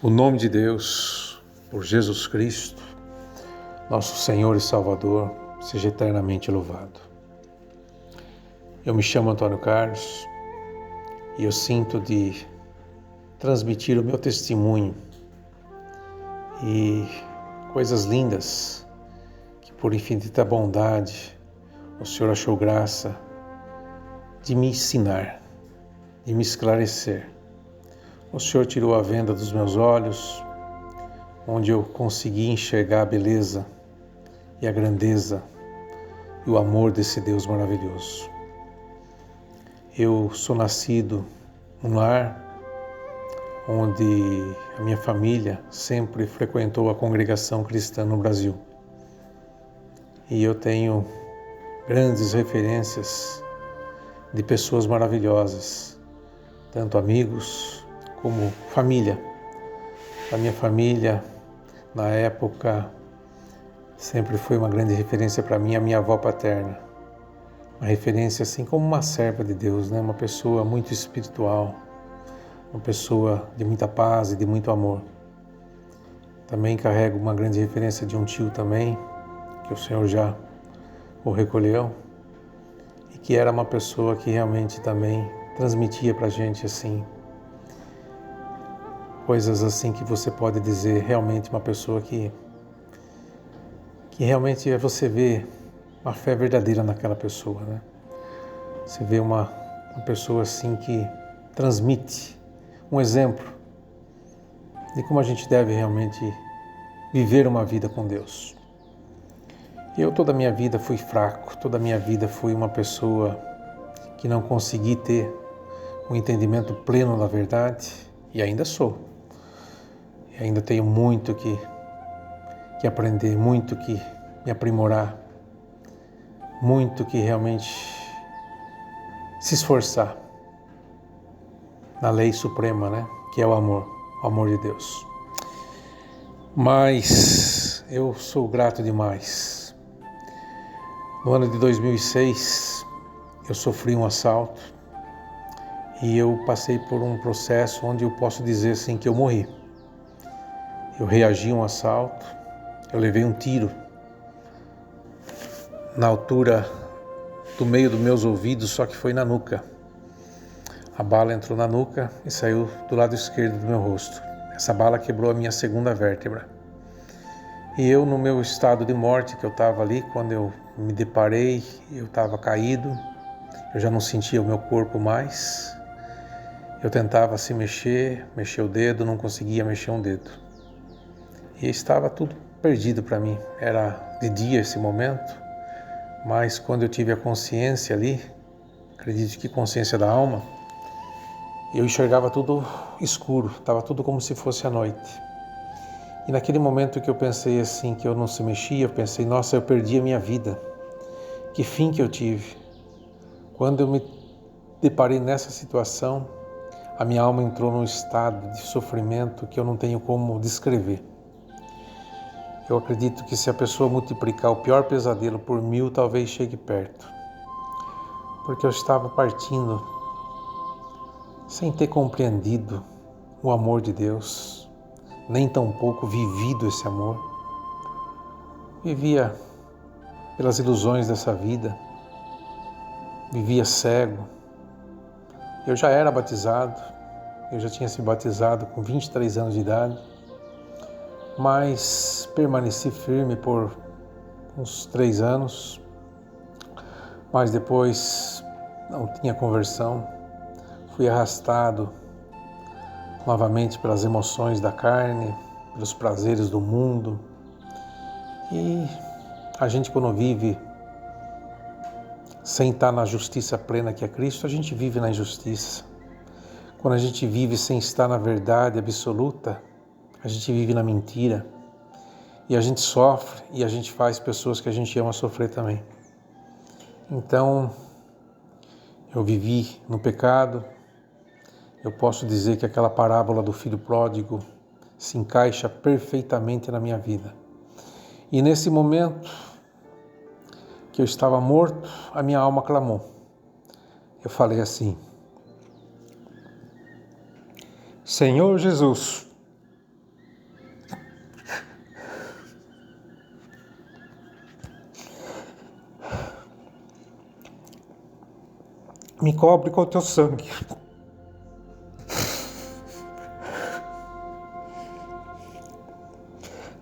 O nome de Deus, por Jesus Cristo, nosso Senhor e Salvador, seja eternamente louvado. Eu me chamo Antônio Carlos e eu sinto de transmitir o meu testemunho e coisas lindas que por infinita bondade o Senhor achou graça de me ensinar, de me esclarecer. O Senhor tirou a venda dos meus olhos, onde eu consegui enxergar a beleza e a grandeza e o amor desse Deus maravilhoso. Eu sou nascido num lar onde a minha família sempre frequentou a congregação cristã no Brasil. E eu tenho grandes referências de pessoas maravilhosas, tanto amigos como família. A minha família, na época, sempre foi uma grande referência para mim, a minha avó paterna. Uma referência assim como uma serva de Deus, né? Uma pessoa muito espiritual, uma pessoa de muita paz e de muito amor. Também carrego uma grande referência de um tio também, que o Senhor já o recolheu, e que era uma pessoa que realmente também transmitia para a gente assim, coisas assim que você pode dizer realmente uma pessoa que realmente você vê uma fé verdadeira naquela pessoa, né? Você vê uma pessoa assim que transmite um exemplo de como a gente deve realmente viver uma vida com Deus. Eu toda a minha vida fui fraco, toda a minha vida fui uma pessoa que não consegui ter um entendimento pleno da verdade, e ainda sou. E ainda tenho muito que aprender, muito que me aprimorar, muito que realmente se esforçar na lei suprema, né? Que é o amor de Deus. Mas eu sou grato demais. No ano de 2006, eu sofri um assalto e eu passei por um processo onde eu posso dizer assim que eu morri. Eu reagi a um assalto, eu levei um tiro na altura do meio dos meus ouvidos, só que foi na nuca. A bala entrou na nuca e saiu do lado esquerdo do meu rosto. Essa bala quebrou a minha segunda vértebra. E eu, no meu estado de morte que eu estava ali, quando eu me deparei, eu estava caído, eu já não sentia o meu corpo mais. Eu tentava se mexer o dedo, não conseguia mexer um dedo. E estava tudo perdido para mim. Era de dia esse momento, mas quando eu tive a consciência ali, acredito que consciência da alma, eu enxergava tudo escuro, estava tudo como se fosse a noite. E naquele momento que eu pensei assim, que eu não se mexia, eu pensei, nossa, eu perdi a minha vida. Que fim que eu tive. Quando eu me deparei nessa situação, a minha alma entrou num estado de sofrimento que eu não tenho como descrever. Eu acredito que se a pessoa multiplicar o pior pesadelo por 1000, talvez chegue perto. Porque eu estava partindo sem ter compreendido o amor de Deus, nem tampouco vivido esse amor. Vivia pelas ilusões dessa vida, vivia cego. Eu já era batizado, eu já tinha sido batizado com 23 anos de idade, mas permaneci firme por uns 3 anos, mas depois não tinha conversão, fui arrastado novamente pelas emoções da carne, pelos prazeres do mundo. E a gente, quando vive sem estar na justiça plena que é Cristo, a gente vive na injustiça. Quando a gente vive sem estar na verdade absoluta, a gente vive na mentira. E a gente sofre e a gente faz pessoas que a gente ama sofrer também. Então, eu vivi no pecado. Eu posso dizer que aquela parábola do filho pródigo se encaixa perfeitamente na minha vida. E nesse momento que eu estava morto, a minha alma clamou. Eu falei assim: Senhor Jesus, me cobre com o teu sangue.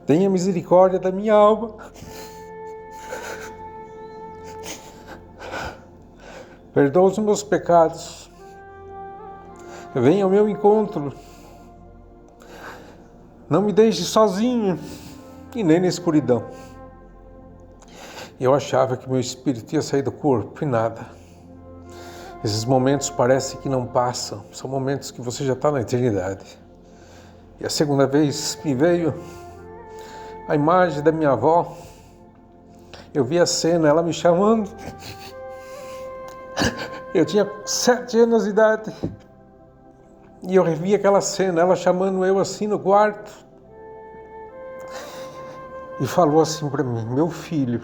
Tenha misericórdia da minha alma. Perdoa os meus pecados. Venha ao meu encontro. Não me deixe sozinho e nem na escuridão. Eu achava que meu espírito ia sair do corpo e nada. Esses momentos parecem que não passam. São momentos que você já está na eternidade. E a segunda vez me veio a imagem da minha avó. Eu vi a cena, ela me chamando. Eu tinha 7 anos de idade. E eu revi aquela cena, ela chamando eu assim no quarto. E falou assim para mim: meu filho,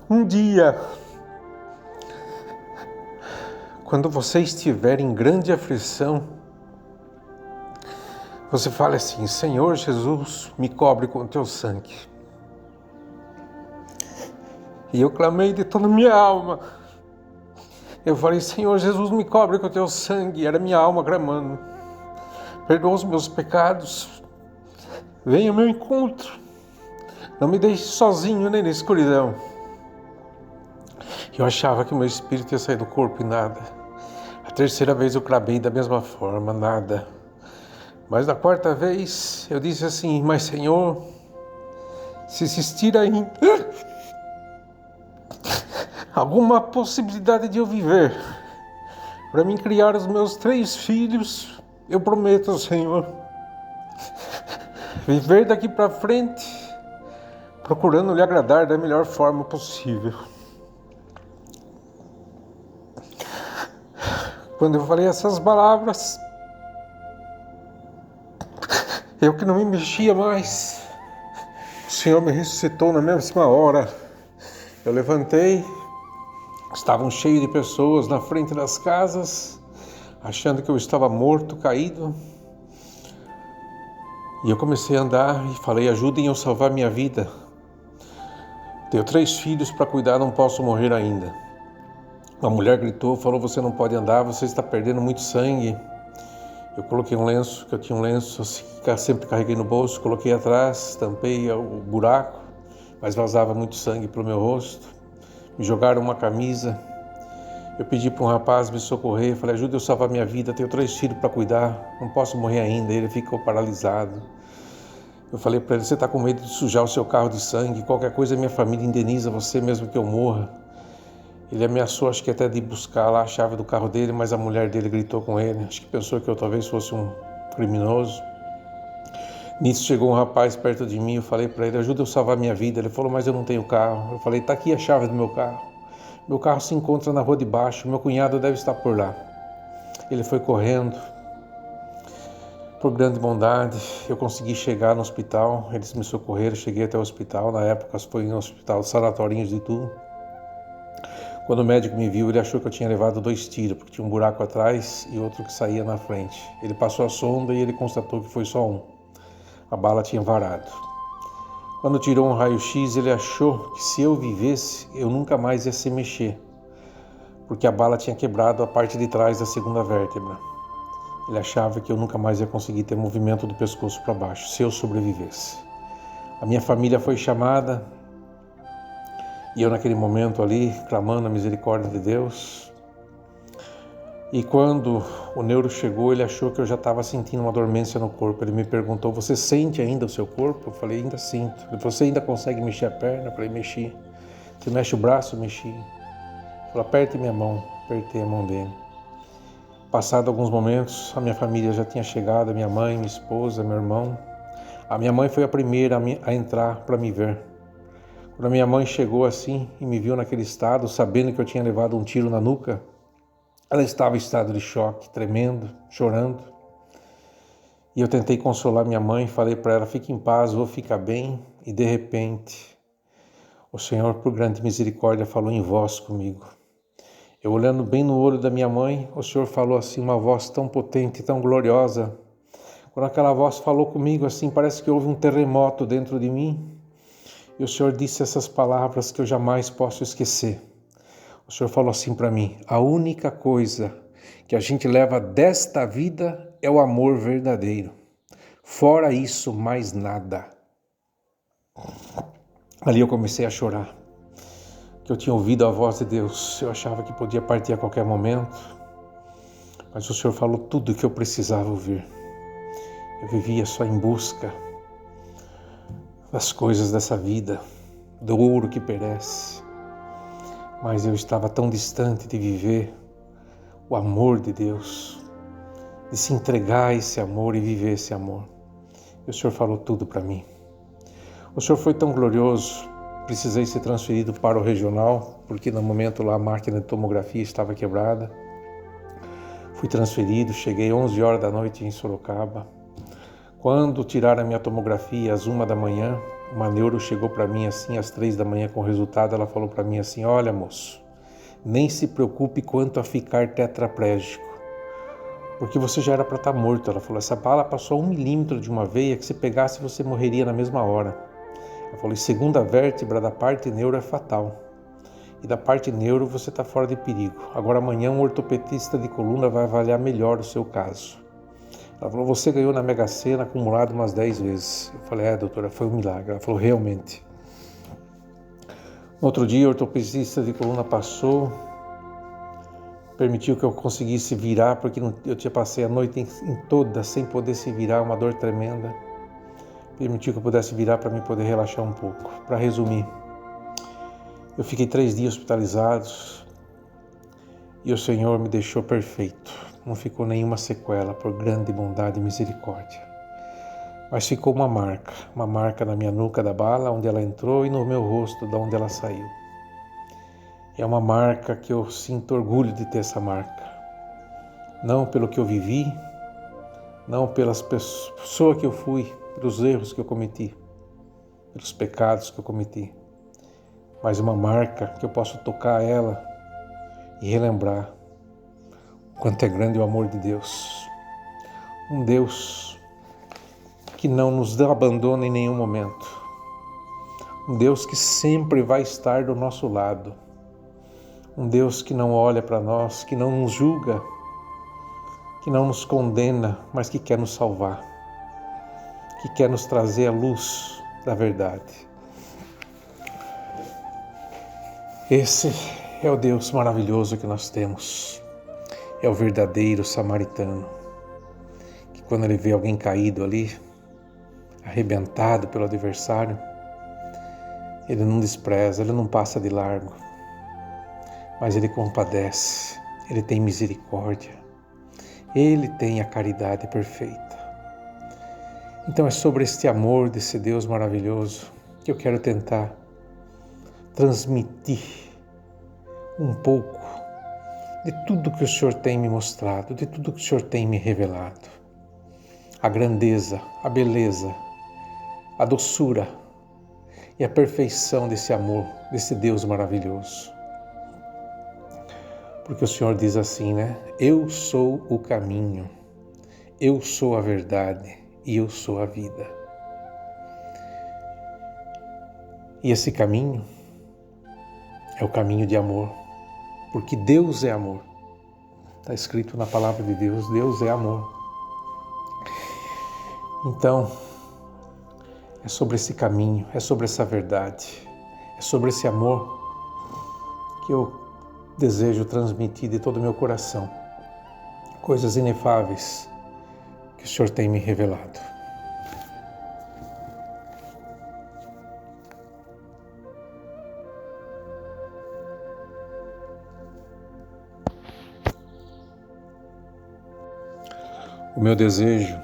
um dia, quando você estiver em grande aflição, você fala assim: Senhor Jesus, me cobre com o teu sangue. E eu clamei de toda a minha alma. Eu falei: Senhor Jesus, me cobre com o teu sangue. Era minha alma clamando. Perdoa os meus pecados. Venha ao meu encontro. Não me deixe sozinho nem na escuridão. Eu achava que o meu espírito ia sair do corpo e nada. A terceira vez eu clamei da mesma forma, nada. Mas na quarta vez eu disse assim: mas Senhor, se existir ainda alguma possibilidade de eu viver, para mim criar os meus 3 filhos, eu prometo, Senhor, viver daqui para frente, procurando lhe agradar da melhor forma possível. Quando eu falei essas palavras, eu que não me mexia mais, o Senhor me ressuscitou na mesma hora. Eu levantei, estavam cheios de pessoas na frente das casas, achando que eu estava morto, caído. E eu comecei a andar e falei: ajudem eu a salvar minha vida. Tenho 3 filhos para cuidar, não posso morrer ainda. Uma mulher gritou, falou: você não pode andar, você está perdendo muito sangue. Eu coloquei um lenço, que eu tinha um lenço assim, que sempre carreguei no bolso, coloquei atrás, tampei o buraco, mas vazava muito sangue pelo meu rosto. Me jogaram uma camisa. Eu pedi para um rapaz me socorrer, falei: ajuda eu a salvar minha vida, tenho 3 filhos para cuidar, não posso morrer ainda. Ele ficou paralisado. Eu falei para ele: você está com medo de sujar o seu carro de sangue, qualquer coisa minha família indeniza você mesmo que eu morra. Ele ameaçou, acho que até de buscar lá a chave do carro dele, mas a mulher dele gritou com ele, acho que pensou que eu talvez fosse um criminoso. Nisso chegou um rapaz perto de mim, eu falei para ele: ajuda eu a salvar minha vida. Ele falou: mas eu não tenho carro. Eu falei: está aqui a chave do meu carro. Meu carro se encontra na rua de baixo, meu cunhado deve estar por lá. Ele foi correndo. Por grande bondade, eu consegui chegar no hospital, eles me socorreram, cheguei até o hospital. Na época foi no hospital Sanatórios de Itu. Quando o médico me viu, ele achou que eu tinha levado 2 tiros, porque tinha um buraco atrás e outro que saía na frente. Ele passou a sonda e ele constatou que foi só um. A bala tinha varado. Quando tirou um raio-x, ele achou que se eu vivesse, eu nunca mais ia se mexer, porque a bala tinha quebrado a parte de trás da segunda vértebra. Ele achava que eu nunca mais ia conseguir ter movimento do pescoço para baixo, se eu sobrevivesse. A minha família foi chamada, e eu naquele momento ali, clamando a misericórdia de Deus. E quando o neuro chegou, ele achou que eu já estava sentindo uma dormência no corpo. Ele me perguntou: você sente ainda o seu corpo? Eu falei: ainda sinto. Ele falou: você ainda consegue mexer a perna? Eu falei: mexi. Você mexe o braço? Mexi. Ele falou: aperte minha mão. Apertei a mão dele. Passado alguns momentos, a minha família já tinha chegado, minha mãe, minha esposa, meu irmão. A minha mãe foi a primeira a entrar para me ver. Quando a minha mãe chegou assim e me viu naquele estado, sabendo que eu tinha levado um tiro na nuca, ela estava em estado de choque, tremendo, chorando. E eu tentei consolar minha mãe, falei para ela: fique em paz, vou ficar bem. E de repente, o Senhor, por grande misericórdia, falou em voz comigo. Eu olhando bem no olho da minha mãe, o Senhor falou assim, uma voz tão potente, tão gloriosa. Quando aquela voz falou comigo assim, parece que houve um terremoto dentro de mim. E o Senhor disse essas palavras que eu jamais posso esquecer. O Senhor falou assim para mim: a única coisa que a gente leva desta vida é o amor verdadeiro. Fora isso, mais nada. Ali eu comecei a chorar, que eu tinha ouvido a voz de Deus. Eu achava que podia partir a qualquer momento, mas o Senhor falou tudo o que eu precisava ouvir. Eu vivia só em busca das coisas dessa vida, do ouro que perece, mas eu estava tão distante de viver o amor de Deus, de se entregar a esse amor e viver esse amor. E o Senhor falou tudo para mim. O Senhor foi tão glorioso, precisei ser transferido para o regional, porque no momento lá a máquina de tomografia estava quebrada. Fui transferido, cheguei 11 horas da noite em Sorocaba. Quando tiraram a minha tomografia às 1 da manhã, uma neuro chegou para mim assim às 3 da manhã com o resultado. Ela falou para mim assim: olha, moço, nem se preocupe quanto a ficar tetraplégico, porque você já era para estar morto. Ela falou: essa bala passou 1 milímetro de uma veia que se pegasse você morreria na mesma hora. Ela falou: e segunda vértebra da parte neuro é fatal. E da parte neuro você está fora de perigo. Agora amanhã um ortopedista de coluna vai avaliar melhor o seu caso. Ela falou: você ganhou na Mega Sena acumulado umas 10 vezes. Eu falei: doutora, foi um milagre. Ela falou: realmente. No outro dia o ortopedista de coluna passou, permitiu que eu conseguisse virar, porque eu tinha passei a noite em toda sem poder se virar, uma dor tremenda. Permitiu que eu pudesse virar para mim poder relaxar um pouco. Para resumir, eu fiquei 3 dias hospitalizados e o Senhor me deixou perfeito. Não ficou nenhuma sequela, por grande bondade e misericórdia. Mas ficou uma marca na minha nuca da bala, onde ela entrou, e no meu rosto, de onde ela saiu. É uma marca que eu sinto orgulho de ter essa marca. Não pelo que eu vivi, não pelas pessoas que eu fui, pelos erros que eu cometi, pelos pecados que eu cometi, mas uma marca que eu posso tocar ela e relembrar o quanto é grande o amor de Deus. Um Deus que não nos abandona em nenhum momento. Um Deus que sempre vai estar do nosso lado. Um Deus que não olha para nós, que não nos julga, que não nos condena, mas que quer nos salvar, que quer nos trazer a luz da verdade. Esse é o Deus maravilhoso que nós temos. É o verdadeiro samaritano, que quando ele vê alguém caído ali, arrebentado pelo adversário, ele não despreza, ele não passa de largo, mas ele compadece, ele tem misericórdia, ele tem a caridade perfeita. Então é sobre este amor desse Deus maravilhoso que eu quero tentar transmitir um pouco de tudo que o Senhor tem me mostrado, de tudo que o Senhor tem me revelado. A grandeza, a beleza, a doçura e a perfeição desse amor, desse Deus maravilhoso. Porque o Senhor diz assim, né? Eu sou o caminho, eu sou a verdade e eu sou a vida. E esse caminho é o caminho de amor, porque Deus é amor. Está escrito na palavra de Deus, Deus é amor. Então, é sobre esse caminho, é sobre essa verdade, é sobre esse amor que eu desejo transmitir de todo o meu coração. Coisas inefáveis que o Senhor tem me revelado. O meu desejo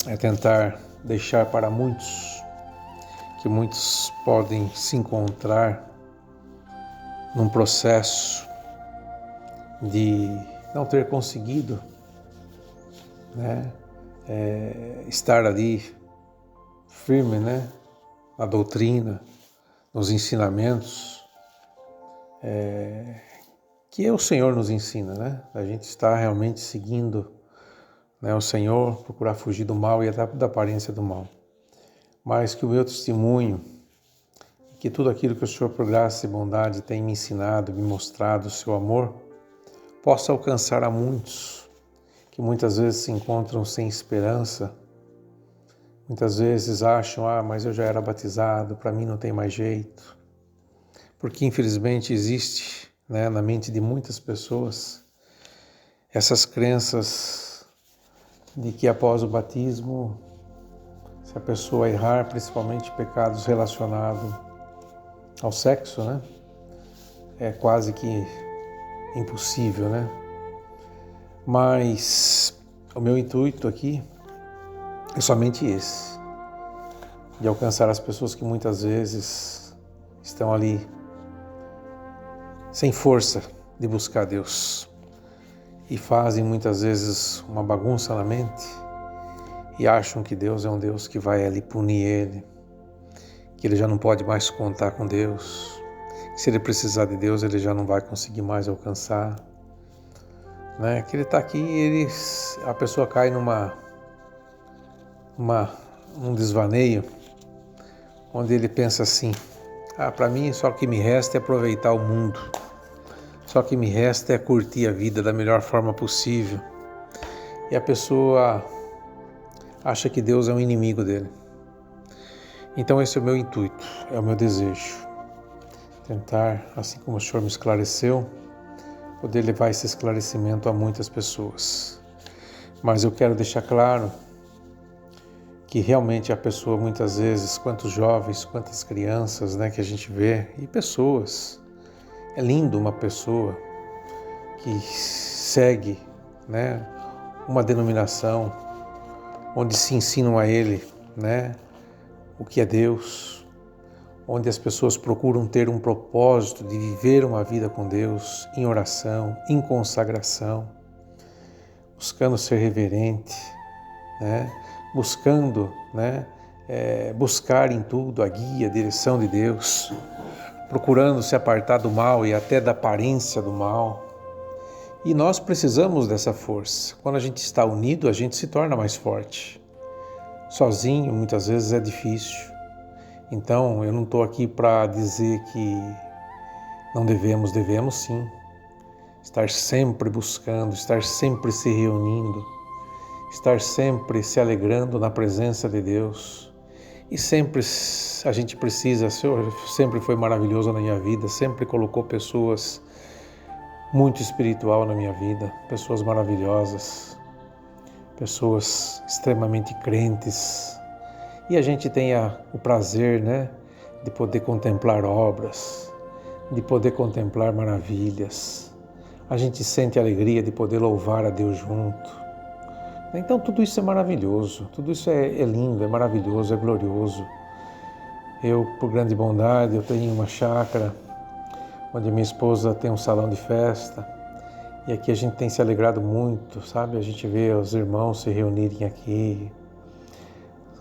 é tentar deixar para muitos, que muitos podem se encontrar num processo de não ter conseguido, né, estar ali firme, né, na doutrina, nos ensinamentos que o Senhor nos ensina, né? A gente está realmente seguindo, né, o Senhor, procurar fugir do mal e até da aparência do mal. Mas que o meu testemunho, que tudo aquilo que o Senhor, por graça e bondade, tem me ensinado, me mostrado o seu amor, possa alcançar a muitos que muitas vezes se encontram sem esperança, muitas vezes acham, mas eu já era batizado, para mim não tem mais jeito. Porque infelizmente existe, né, na mente de muitas pessoas essas crenças de que após o batismo, se a pessoa errar, principalmente pecados relacionados ao sexo, né, é quase que impossível, né? Mas o meu intuito aqui é somente esse, de alcançar as pessoas que muitas vezes estão ali sem força de buscar Deus e fazem muitas vezes uma bagunça na mente e acham que Deus é um Deus que vai ali punir ele, que ele já não pode mais contar com Deus, que se ele precisar de Deus ele já não vai conseguir mais alcançar, né? Que ele está aqui, a pessoa cai num desvaneio onde ele pensa assim, para mim só o que me resta é aproveitar o mundo, só o que me resta é curtir a vida da melhor forma possível. E a pessoa acha que Deus é um inimigo dele. Então esse é o meu intuito, é o meu desejo. Tentar, assim como o Senhor me esclareceu, poder levar esse esclarecimento a muitas pessoas. Mas eu quero deixar claro que realmente a pessoa, muitas vezes, quantos jovens, quantas crianças, né, que a gente vê, e pessoas, é lindo uma pessoa que segue, né, uma denominação onde se ensinam a ele, né, o que é Deus, onde as pessoas procuram ter um propósito de viver uma vida com Deus em oração, em consagração, buscando ser reverente, né, buscando, né, buscar em tudo a guia, a direção de Deus, procurando se apartar do mal e até da aparência do mal. E nós precisamos dessa força. Quando a gente está unido, a gente se torna mais forte. Sozinho, muitas vezes, é difícil. Então, eu não estou aqui para dizer que não devemos sim. Estar sempre buscando, estar sempre se reunindo, estar sempre se alegrando na presença de Deus. E sempre a gente precisa, o Senhor sempre foi maravilhoso na minha vida, sempre colocou pessoas muito espiritual na minha vida, pessoas maravilhosas, pessoas extremamente crentes. E a gente tem o prazer, né, de poder contemplar obras, de poder contemplar maravilhas. A gente sente a alegria de poder louvar a Deus junto. Então tudo isso é maravilhoso, tudo isso é lindo, é maravilhoso, é glorioso. Eu, por grande bondade, eu tenho uma chácara onde minha esposa tem um salão de festa e aqui a gente tem se alegrado muito, sabe? A gente vê os irmãos se reunirem aqui,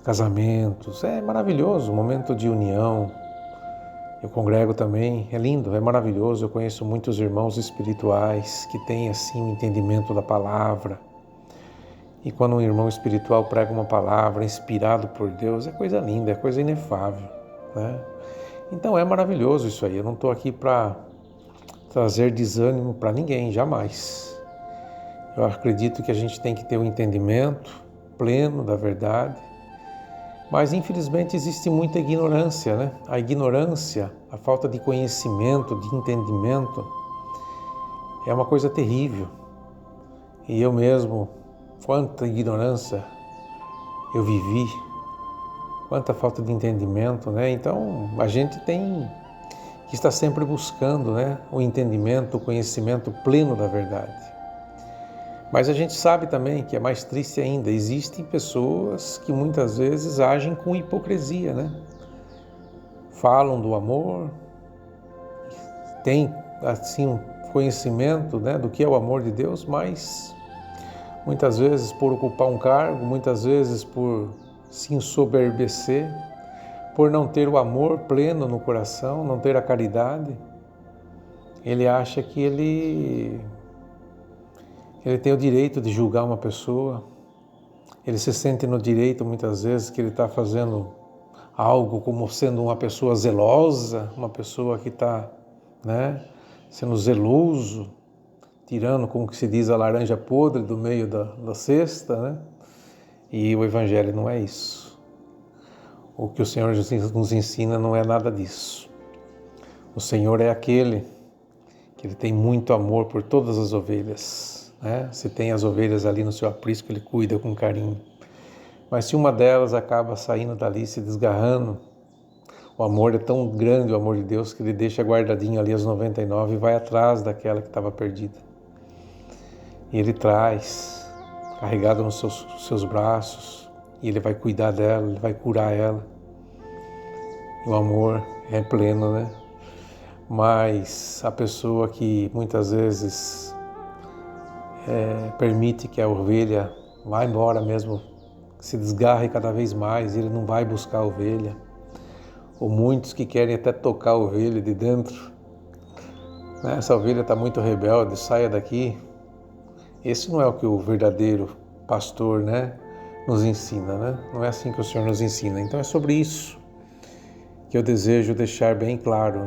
casamentos, é maravilhoso, um momento de união. Eu congrego também, é lindo, é maravilhoso. Eu conheço muitos irmãos espirituais que têm assim um entendimento da palavra. E quando um irmão espiritual prega uma palavra inspirado por Deus, é coisa linda, é coisa inefável, né? Então é maravilhoso isso aí. Eu não estou aqui para trazer desânimo para ninguém, jamais. Eu acredito que a gente tem que ter um entendimento pleno da verdade, mas infelizmente existe muita ignorância, né? A ignorância, a falta de conhecimento, de entendimento, é uma coisa terrível. E eu mesmo, quanta ignorância eu vivi, quanta falta de entendimento, né? Então a gente tem que estar sempre buscando, né, o entendimento, o conhecimento pleno da verdade. Mas a gente sabe também que é mais triste ainda, existem pessoas que muitas vezes agem com hipocrisia, né? Falam do amor, têm assim um conhecimento, né, do que é o amor de Deus, mas muitas vezes por ocupar um cargo, muitas vezes por se ensoberbecer, por não ter o amor pleno no coração, não ter a caridade, ele acha que ele tem o direito de julgar uma pessoa, ele se sente no direito muitas vezes que ele está fazendo algo como sendo uma pessoa zelosa, uma pessoa que está, sendo zeloso, tirando, como que se diz, a laranja podre do meio da cesta, E o Evangelho não é isso. O que o Senhor nos ensina não é nada disso. O Senhor é aquele que Ele tem muito amor por todas as ovelhas, Se tem as ovelhas ali no seu aprisco, Ele cuida com carinho. Mas se uma delas acaba saindo dali, se desgarrando, o amor é tão grande, o amor de Deus, que Ele deixa guardadinho ali as 99 e vai atrás daquela que estava perdida. E Ele traz, carregado nos seus braços, e Ele vai cuidar dela, Ele vai curar ela. E o amor é pleno, Mas a pessoa que muitas vezes permite que a ovelha vá embora mesmo, se desgarre cada vez mais, ele não vai buscar a ovelha. Ou muitos que querem até tocar a ovelha de dentro. Essa ovelha está muito rebelde, saia daqui. Esse não é o que o verdadeiro pastor, nos ensina, Não é assim que o Senhor nos ensina. Então é sobre isso que eu desejo deixar bem claro,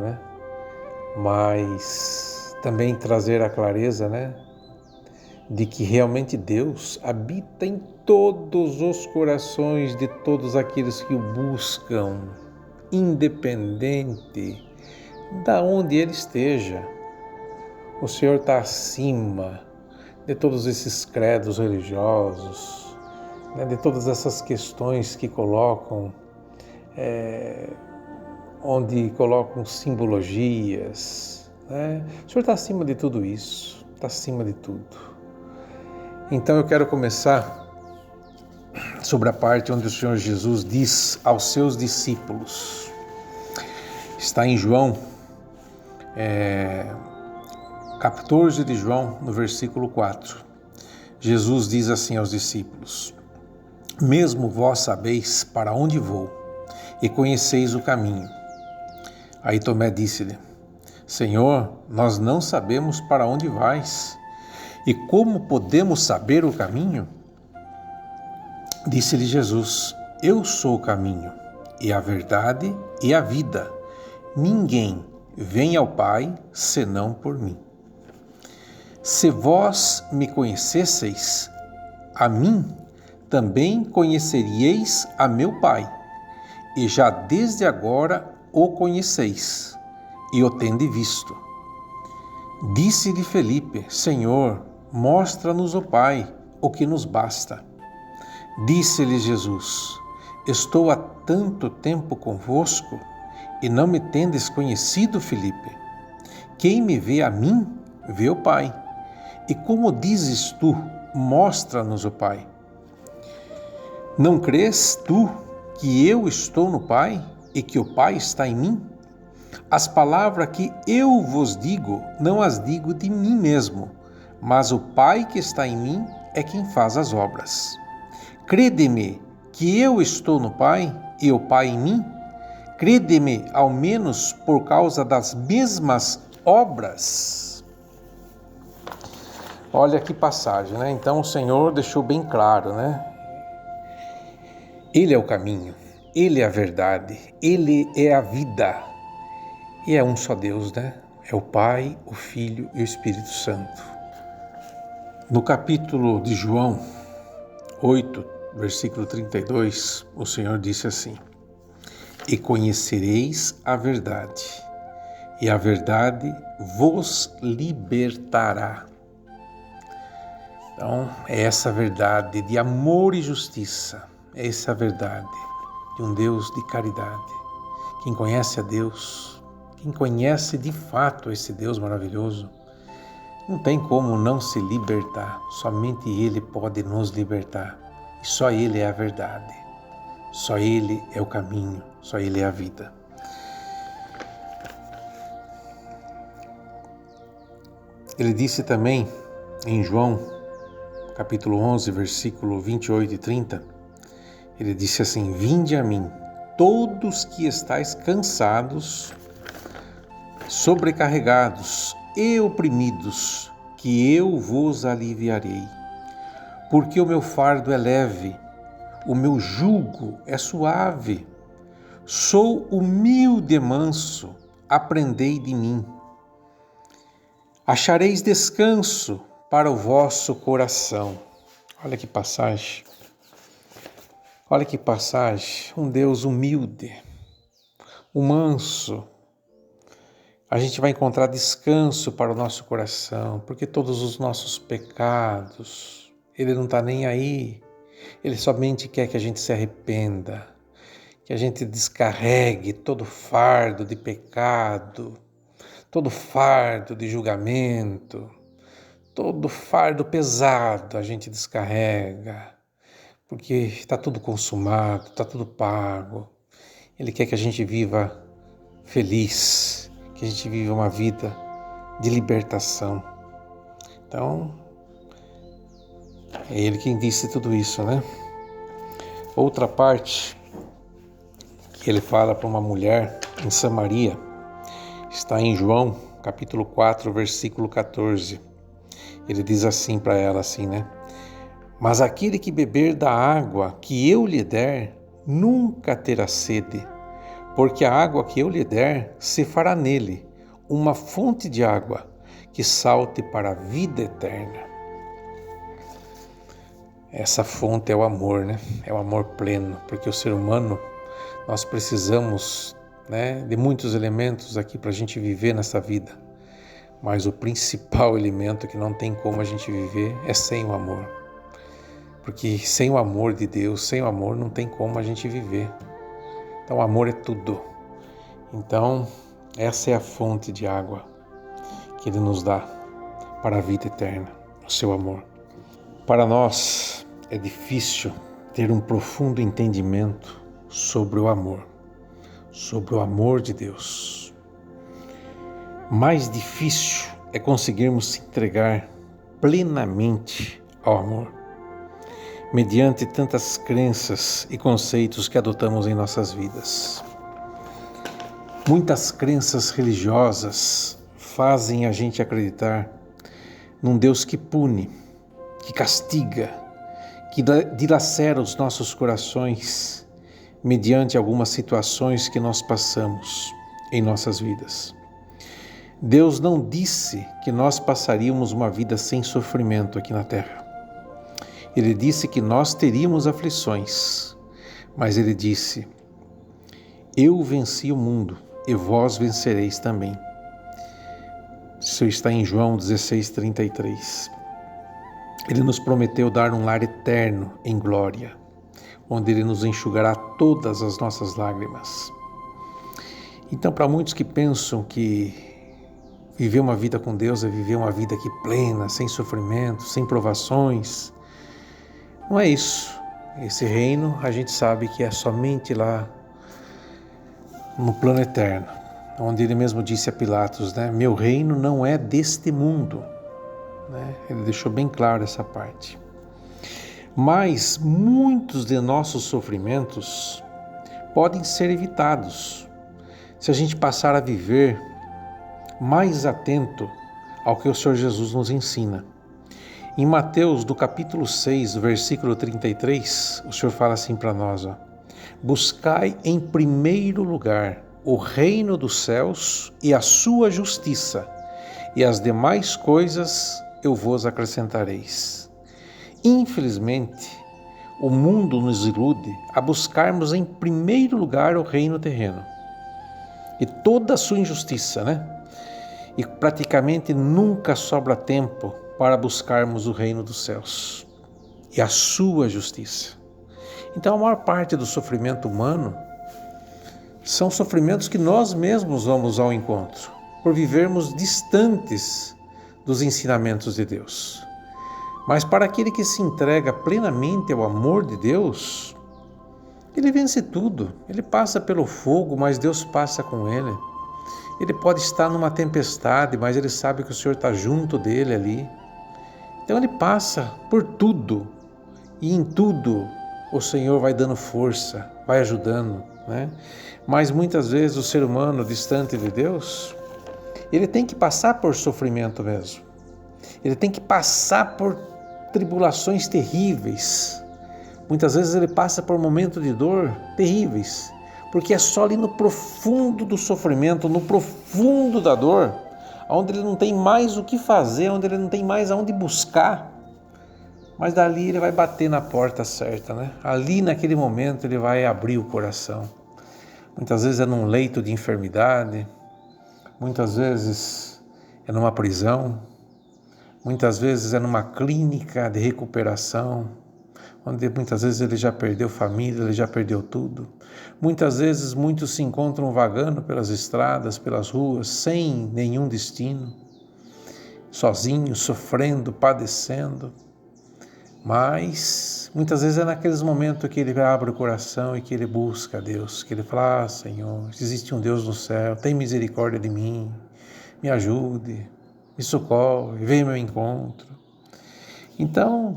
Mas também trazer a clareza, de que realmente Deus habita em todos os corações de todos aqueles que o buscam, independente da onde ele esteja. O Senhor está acima de todos esses credos religiosos, de todas essas questões que colocam, onde colocam simbologias. O Senhor está acima de tudo isso, está acima de tudo. Então eu quero começar sobre a parte onde o Senhor Jesus diz aos seus discípulos. Está em João, 14 de João, no versículo 4. Jesus diz assim aos discípulos: mesmo vós sabeis para onde vou e conheceis o caminho. Aí Tomé disse-lhe: Senhor, nós não sabemos para onde vais, e como podemos saber o caminho? Disse-lhe Jesus: eu sou o caminho, e a verdade e a vida. Ninguém vem ao Pai senão por mim. Se vós me conhecesseis, a mim também conheceríeis a meu Pai, e já desde agora o conheceis, e o tende visto. Disse-lhe Felipe: Senhor, mostra-nos o Pai, o que nos basta. Disse-lhe Jesus: estou há tanto tempo convosco, e não me tendes conhecido, Felipe? Quem me vê a mim, vê o Pai. E como dizes tu, mostra-nos o Pai? Não crês tu que eu estou no Pai e que o Pai está em mim? As palavras que eu vos digo, não as digo de mim mesmo, mas o Pai que está em mim é quem faz as obras. Crede-me que eu estou no Pai e o Pai em mim? Crede-me, ao menos por causa das mesmas obras. Olha que passagem, Então o Senhor deixou bem claro, Ele é o caminho, Ele é a verdade, Ele é a vida. E é um só Deus, É o Pai, o Filho e o Espírito Santo. No capítulo de João 8, versículo 32, o Senhor disse assim: e conhecereis a verdade, e a verdade vos libertará. Então, é essa verdade de amor e justiça, é essa verdade de um Deus de caridade. Quem conhece a Deus, quem conhece de fato esse Deus maravilhoso, não tem como não se libertar. Somente Ele pode nos libertar. E só Ele é a verdade. Só Ele é o caminho. Só Ele é a vida. Ele disse também em João, capítulo 11, versículo 28 e 30, ele disse assim: vinde a mim, todos que estáis cansados, sobrecarregados e oprimidos, que eu vos aliviarei. Porque o meu fardo é leve, o meu jugo é suave. Sou humilde e manso, aprendei de mim. Achareis descanso para o vosso coração. Olha que passagem. Olha que passagem. Um Deus humilde, o manso. A gente vai encontrar descanso para o nosso coração, porque todos os nossos pecados, Ele não está nem aí. Ele somente quer que a gente se arrependa, que a gente descarregue todo fardo de pecado, todo fardo de julgamento, todo fardo pesado a gente descarrega, porque está tudo consumado, está tudo pago. Ele quer que a gente viva feliz, que a gente viva uma vida de libertação. Então, é Ele quem disse tudo isso, né? Outra parte que Ele fala para uma mulher em Samaria, está em João, capítulo 4, versículo 14. Ele diz assim para ela, assim, né? Mas aquele que beber da água que eu lhe der, nunca terá sede, porque a água que eu lhe der se fará nele uma fonte de água que salte para a vida eterna. Essa fonte é o amor, né? É o amor pleno, porque o ser humano, nós precisamos, né, de muitos elementos aqui para a gente viver nessa vida, mas o principal elemento que não tem como a gente viver é sem o amor, porque sem o amor de Deus, sem o amor não tem como a gente viver. Então o amor é tudo. Então essa é a fonte de água que Ele nos dá para a vida eterna, o seu amor. Para nós é difícil ter um profundo entendimento sobre o amor de Deus. Mais difícil é conseguirmos se entregar plenamente ao amor, mediante tantas crenças e conceitos que adotamos em nossas vidas. Muitas crenças religiosas fazem a gente acreditar num Deus que pune, que castiga, que dilacera os nossos corações mediante algumas situações que nós passamos em nossas vidas. Deus não disse que nós passaríamos uma vida sem sofrimento aqui na terra. Ele disse que nós teríamos aflições, mas Ele disse: eu venci o mundo e vós vencereis também. Isso está em João 16:33. Ele nos prometeu dar um lar eterno em glória, onde Ele nos enxugará todas as nossas lágrimas. Então, para muitos que pensam que viver uma vida com Deus é viver uma vida aqui plena, sem sofrimento, sem provações, não é isso. Esse reino a gente sabe que é somente lá no plano eterno, onde Ele mesmo disse a Pilatos, né? Meu reino não é deste mundo. Né? Ele deixou bem claro essa parte. Mas muitos de nossos sofrimentos podem ser evitados se a gente passar a viver mais atento ao que o Senhor Jesus nos ensina. Em Mateus, do capítulo 6, versículo 33, o Senhor fala assim para nós, ó: buscai em primeiro lugar o reino dos céus e a sua justiça, e as demais coisas eu vos acrescentareis. Infelizmente, o mundo nos ilude a buscarmos em primeiro lugar o reino terreno e toda a sua injustiça, né? E praticamente nunca sobra tempo para buscarmos o reino dos céus e a sua justiça. Então a maior parte do sofrimento humano são sofrimentos que nós mesmos vamos ao encontro, por vivermos distantes dos ensinamentos de Deus. Mas para aquele que se entrega plenamente ao amor de Deus, ele vence tudo. Ele passa pelo fogo, mas Deus passa com ele. Ele pode estar numa tempestade, mas ele sabe que o Senhor está junto dele ali. Então ele passa por tudo, e em tudo o Senhor vai dando força, vai ajudando, né? Mas muitas vezes o ser humano distante de Deus, ele tem que passar por sofrimento mesmo. Ele tem que passar por tribulações terríveis. Muitas vezes ele passa por momentos de dor terríveis, Porque é só ali no profundo do sofrimento, no profundo da dor, onde ele não tem mais o que fazer, onde ele não tem mais aonde buscar, mas dali ele vai bater na porta certa, né? Ali naquele momento ele vai abrir o coração. Muitas vezes é num leito de enfermidade, muitas vezes é numa prisão, muitas vezes é numa clínica de recuperação, onde muitas vezes ele já perdeu família, ele já perdeu tudo. Muitas vezes muitos se encontram vagando pelas estradas, pelas ruas, sem nenhum destino, sozinhos, sofrendo, padecendo. Mas muitas vezes é naqueles momentos que ele abre o coração e que ele busca a Deus, que ele fala: Senhor, existe um Deus no céu, tem misericórdia de mim, me ajude, me socorre, venha ao meu encontro. Então,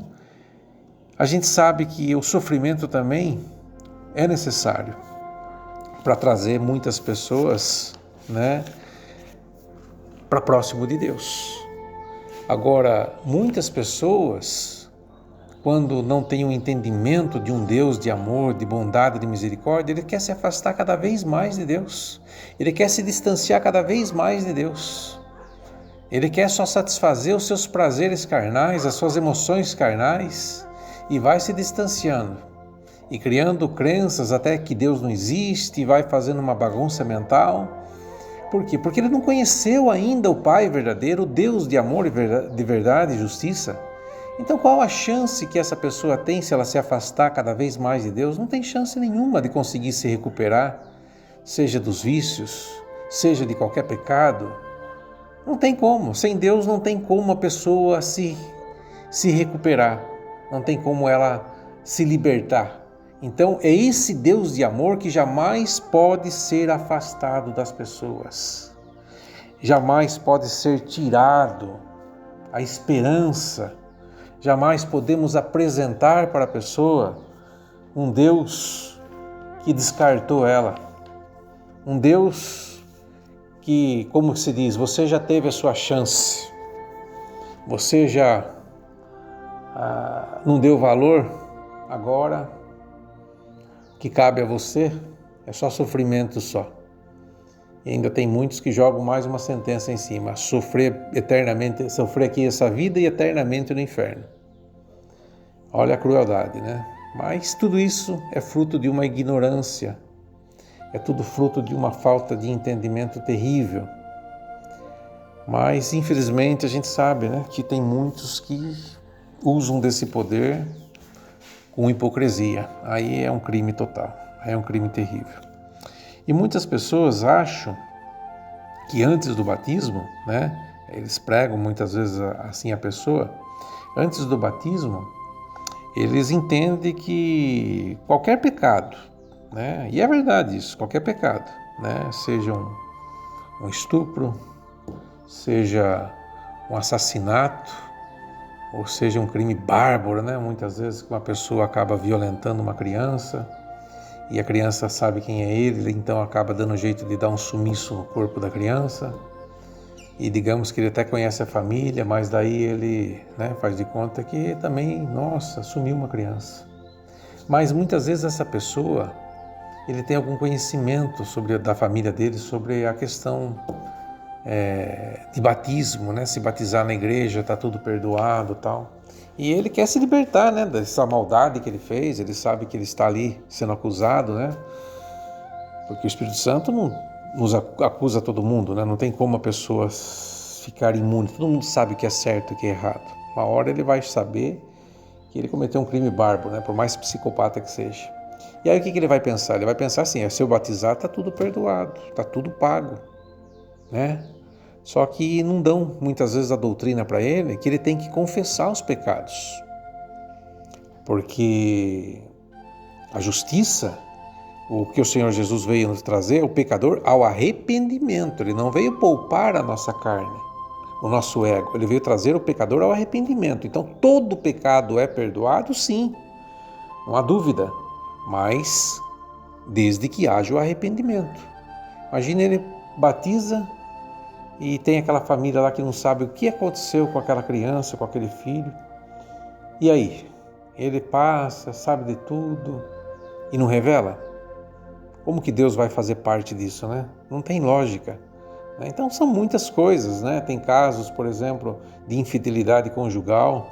a gente sabe que o sofrimento também é necessário para trazer muitas pessoas, né, para próximo de Deus. Agora, muitas pessoas, quando não tem um entendimento de um Deus de amor, de bondade, de misericórdia, ele quer se afastar cada vez mais de Deus. Ele quer se distanciar cada vez mais de Deus. Ele quer só satisfazer os seus prazeres carnais, as suas emoções carnais, e vai se distanciando e criando crenças até que Deus não existe, e vai fazendo uma bagunça mental. Por quê? Porque ele não conheceu ainda o Pai verdadeiro, o Deus de amor, de verdade e justiça. Então qual a chance que essa pessoa tem se ela se afastar cada vez mais de Deus? Não tem chance nenhuma de conseguir se recuperar, seja dos vícios, seja de qualquer pecado. Não tem como. Sem Deus não tem como a pessoa se recuperar, não tem como ela se libertar. Então é esse Deus de amor que jamais pode ser afastado das pessoas, jamais pode ser tirado a esperança. Jamais podemos apresentar para a pessoa um Deus que descartou ela. Um Deus que, como se diz, você já teve a sua chance. Você já não deu valor, agora o que cabe a você é só sofrimento só. E ainda tem muitos que jogam mais uma sentença em cima: sofrer eternamente, sofrer aqui essa vida e eternamente no inferno. Olha a crueldade, né? Mas tudo isso é fruto de uma ignorância, é tudo fruto de uma falta de entendimento terrível. Mas infelizmente a gente sabe, né, que tem muitos que usam desse poder com hipocrisia. Aí é um crime total, aí é um crime terrível. E muitas pessoas acham que antes do batismo, né, eles pregam muitas vezes assim a pessoa, antes do batismo, eles entendem que qualquer pecado, né, e é verdade isso, qualquer pecado, né, seja um estupro, seja um assassinato, ou seja um crime bárbaro, né, muitas vezes uma pessoa acaba violentando uma criança, e a criança sabe quem é ele, então acaba dando jeito de dar um sumiço no corpo da criança, e digamos que ele até conhece a família, mas daí ele, né, faz de conta que também, nossa, sumiu uma criança. Mas muitas vezes essa pessoa, ele tem algum conhecimento da família dele, sobre a questão de batismo, né, se batizar na igreja, está tudo perdoado e tal. E ele quer se libertar, né, dessa maldade que ele fez, ele sabe que ele está ali sendo acusado, né, porque o Espírito Santo não nos acusa todo mundo, né, não tem como a pessoa ficar imune, todo mundo sabe o que é certo e o que é errado. Uma hora ele vai saber que ele cometeu um crime bárbaro, né, por mais psicopata que seja. E aí o que ele vai pensar? Ele vai pensar assim: se eu batizar, está tudo perdoado, está tudo pago, né? Só que não dão muitas vezes a doutrina para ele que ele tem que confessar os pecados, porque a justiça, o que o Senhor Jesus veio nos trazer, o pecador ao arrependimento. Ele não veio poupar a nossa carne, o nosso ego, ele veio trazer o pecador ao arrependimento. Então todo pecado é perdoado, sim, não há dúvida, mas desde que haja o arrependimento. Imagina, ele batiza e tem aquela família lá que não sabe o que aconteceu com aquela criança, com aquele filho. E aí? Ele passa, sabe de tudo e não revela? Como que Deus vai fazer parte disso, né? Não tem lógica. Então são muitas coisas, né? Tem casos, por exemplo, de infidelidade conjugal.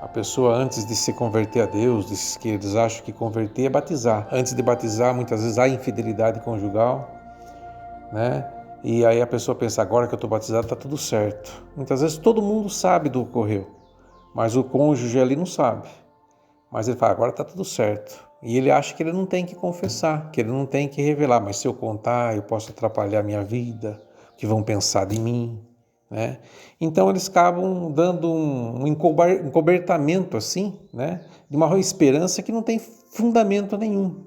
A pessoa, antes de se converter a Deus, diz que eles acham que converter é batizar. Antes de batizar, muitas vezes há infidelidade conjugal, né? E aí a pessoa pensa, agora que eu estou batizado está tudo certo. Muitas vezes todo mundo sabe do que ocorreu, mas o cônjuge ali não sabe. Mas ele fala, agora está tudo certo. E ele acha que ele não tem que confessar, que ele não tem que revelar. Mas se eu contar, eu posso atrapalhar a minha vida, o que vão pensar de mim, né? Então eles acabam dando um encobertamento assim, né? De uma esperança que não tem fundamento nenhum.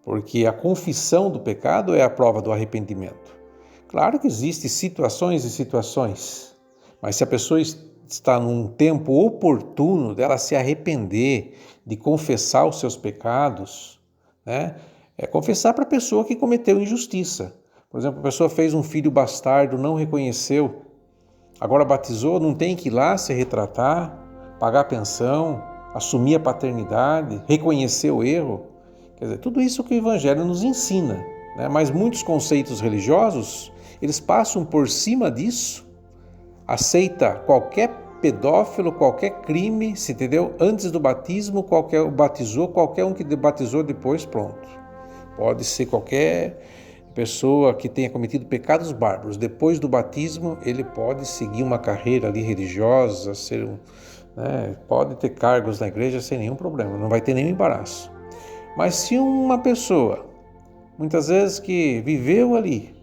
Porque a confissão do pecado é a prova do arrependimento. Claro que existem situações e situações, mas se a pessoa está num tempo oportuno dela se arrepender, de confessar os seus pecados, né? É confessar para a pessoa que cometeu injustiça. Por exemplo, a pessoa fez um filho bastardo, não reconheceu, agora batizou, não tem que ir lá se retratar, pagar pensão, assumir a paternidade, reconhecer o erro. Quer dizer, tudo isso que o Evangelho nos ensina, né? Mas muitos conceitos religiosos, eles passam por cima disso, aceita qualquer pedófilo, qualquer crime, se entendeu? Antes do batismo, qualquer um que batizou depois, pronto. Pode ser qualquer pessoa que tenha cometido pecados bárbaros. Depois do batismo, ele pode seguir uma carreira ali religiosa, pode ter cargos na igreja sem nenhum problema, não vai ter nenhum embaraço. Mas se uma pessoa, muitas vezes que viveu ali,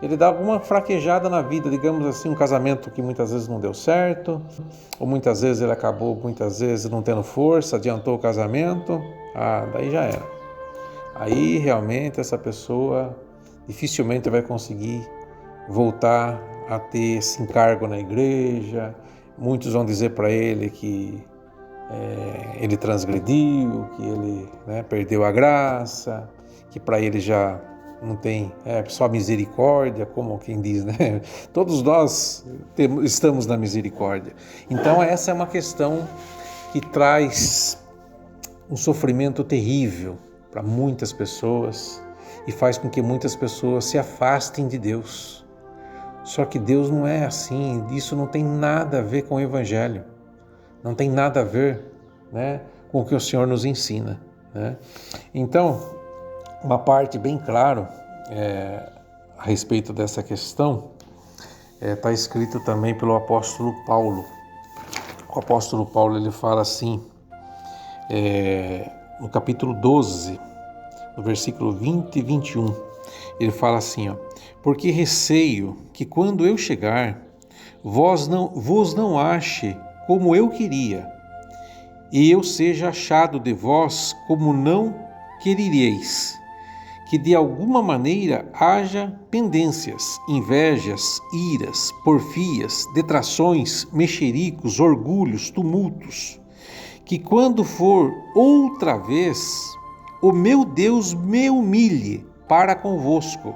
ele dá alguma fraquejada na vida, digamos assim, um casamento que muitas vezes não deu certo, ou muitas vezes ele acabou, não tendo força, adiantou o casamento, daí já era. Aí realmente essa pessoa dificilmente vai conseguir voltar a ter esse encargo na igreja. Muitos vão dizer para ele que ele transgrediu, que ele perdeu a graça, que para ele já não tem só misericórdia, como quem diz, né? Todos nós estamos na misericórdia. Então essa é uma questão que traz um sofrimento terrível para muitas pessoas e faz com que muitas pessoas se afastem de Deus. Só que Deus não é assim, isso não tem nada a ver com o Evangelho, não tem nada a ver, né, com o que o Senhor nos ensina, né? Então, uma parte bem clara a respeito dessa questão está escrito também pelo apóstolo Paulo. O apóstolo Paulo ele fala assim, no capítulo 12, no versículo 20 e 21, ele fala assim, porque receio que quando eu chegar, vos não ache como eu queria, e eu seja achado de vós como não quereríeis, que de alguma maneira haja pendências, invejas, iras, porfias, detrações, mexericos, orgulhos, tumultos, que quando for outra vez, o meu Deus me humilhe para convosco,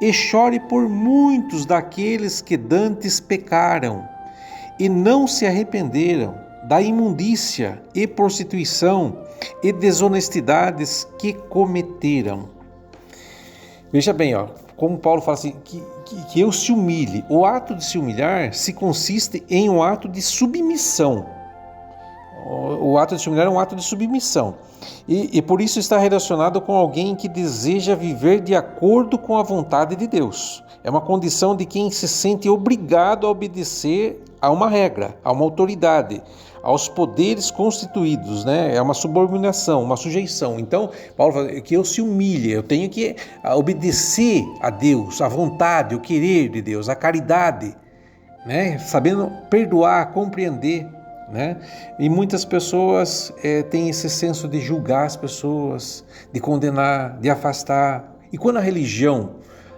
e chore por muitos daqueles que dantes pecaram, e não se arrependeram da imundícia e prostituição e desonestidades que cometeram. Veja bem, como Paulo fala assim, que eu se humilhe. O ato de se humilhar se consiste em um ato de submissão. O ato de se humilhar é um ato de submissão. E por isso está relacionado com alguém que deseja viver de acordo com a vontade de Deus. É uma condição de quem se sente obrigado a obedecer a uma regra, a uma autoridade, aos poderes constituídos, né? É uma subordinação, uma sujeição. Então, Paulo fala que eu se humilhe, eu tenho que obedecer a Deus, a vontade, o querer de Deus, a caridade, né? Sabendo perdoar, compreender, né? E muitas pessoas têm esse senso de julgar as pessoas, de condenar, de afastar. E quando a religião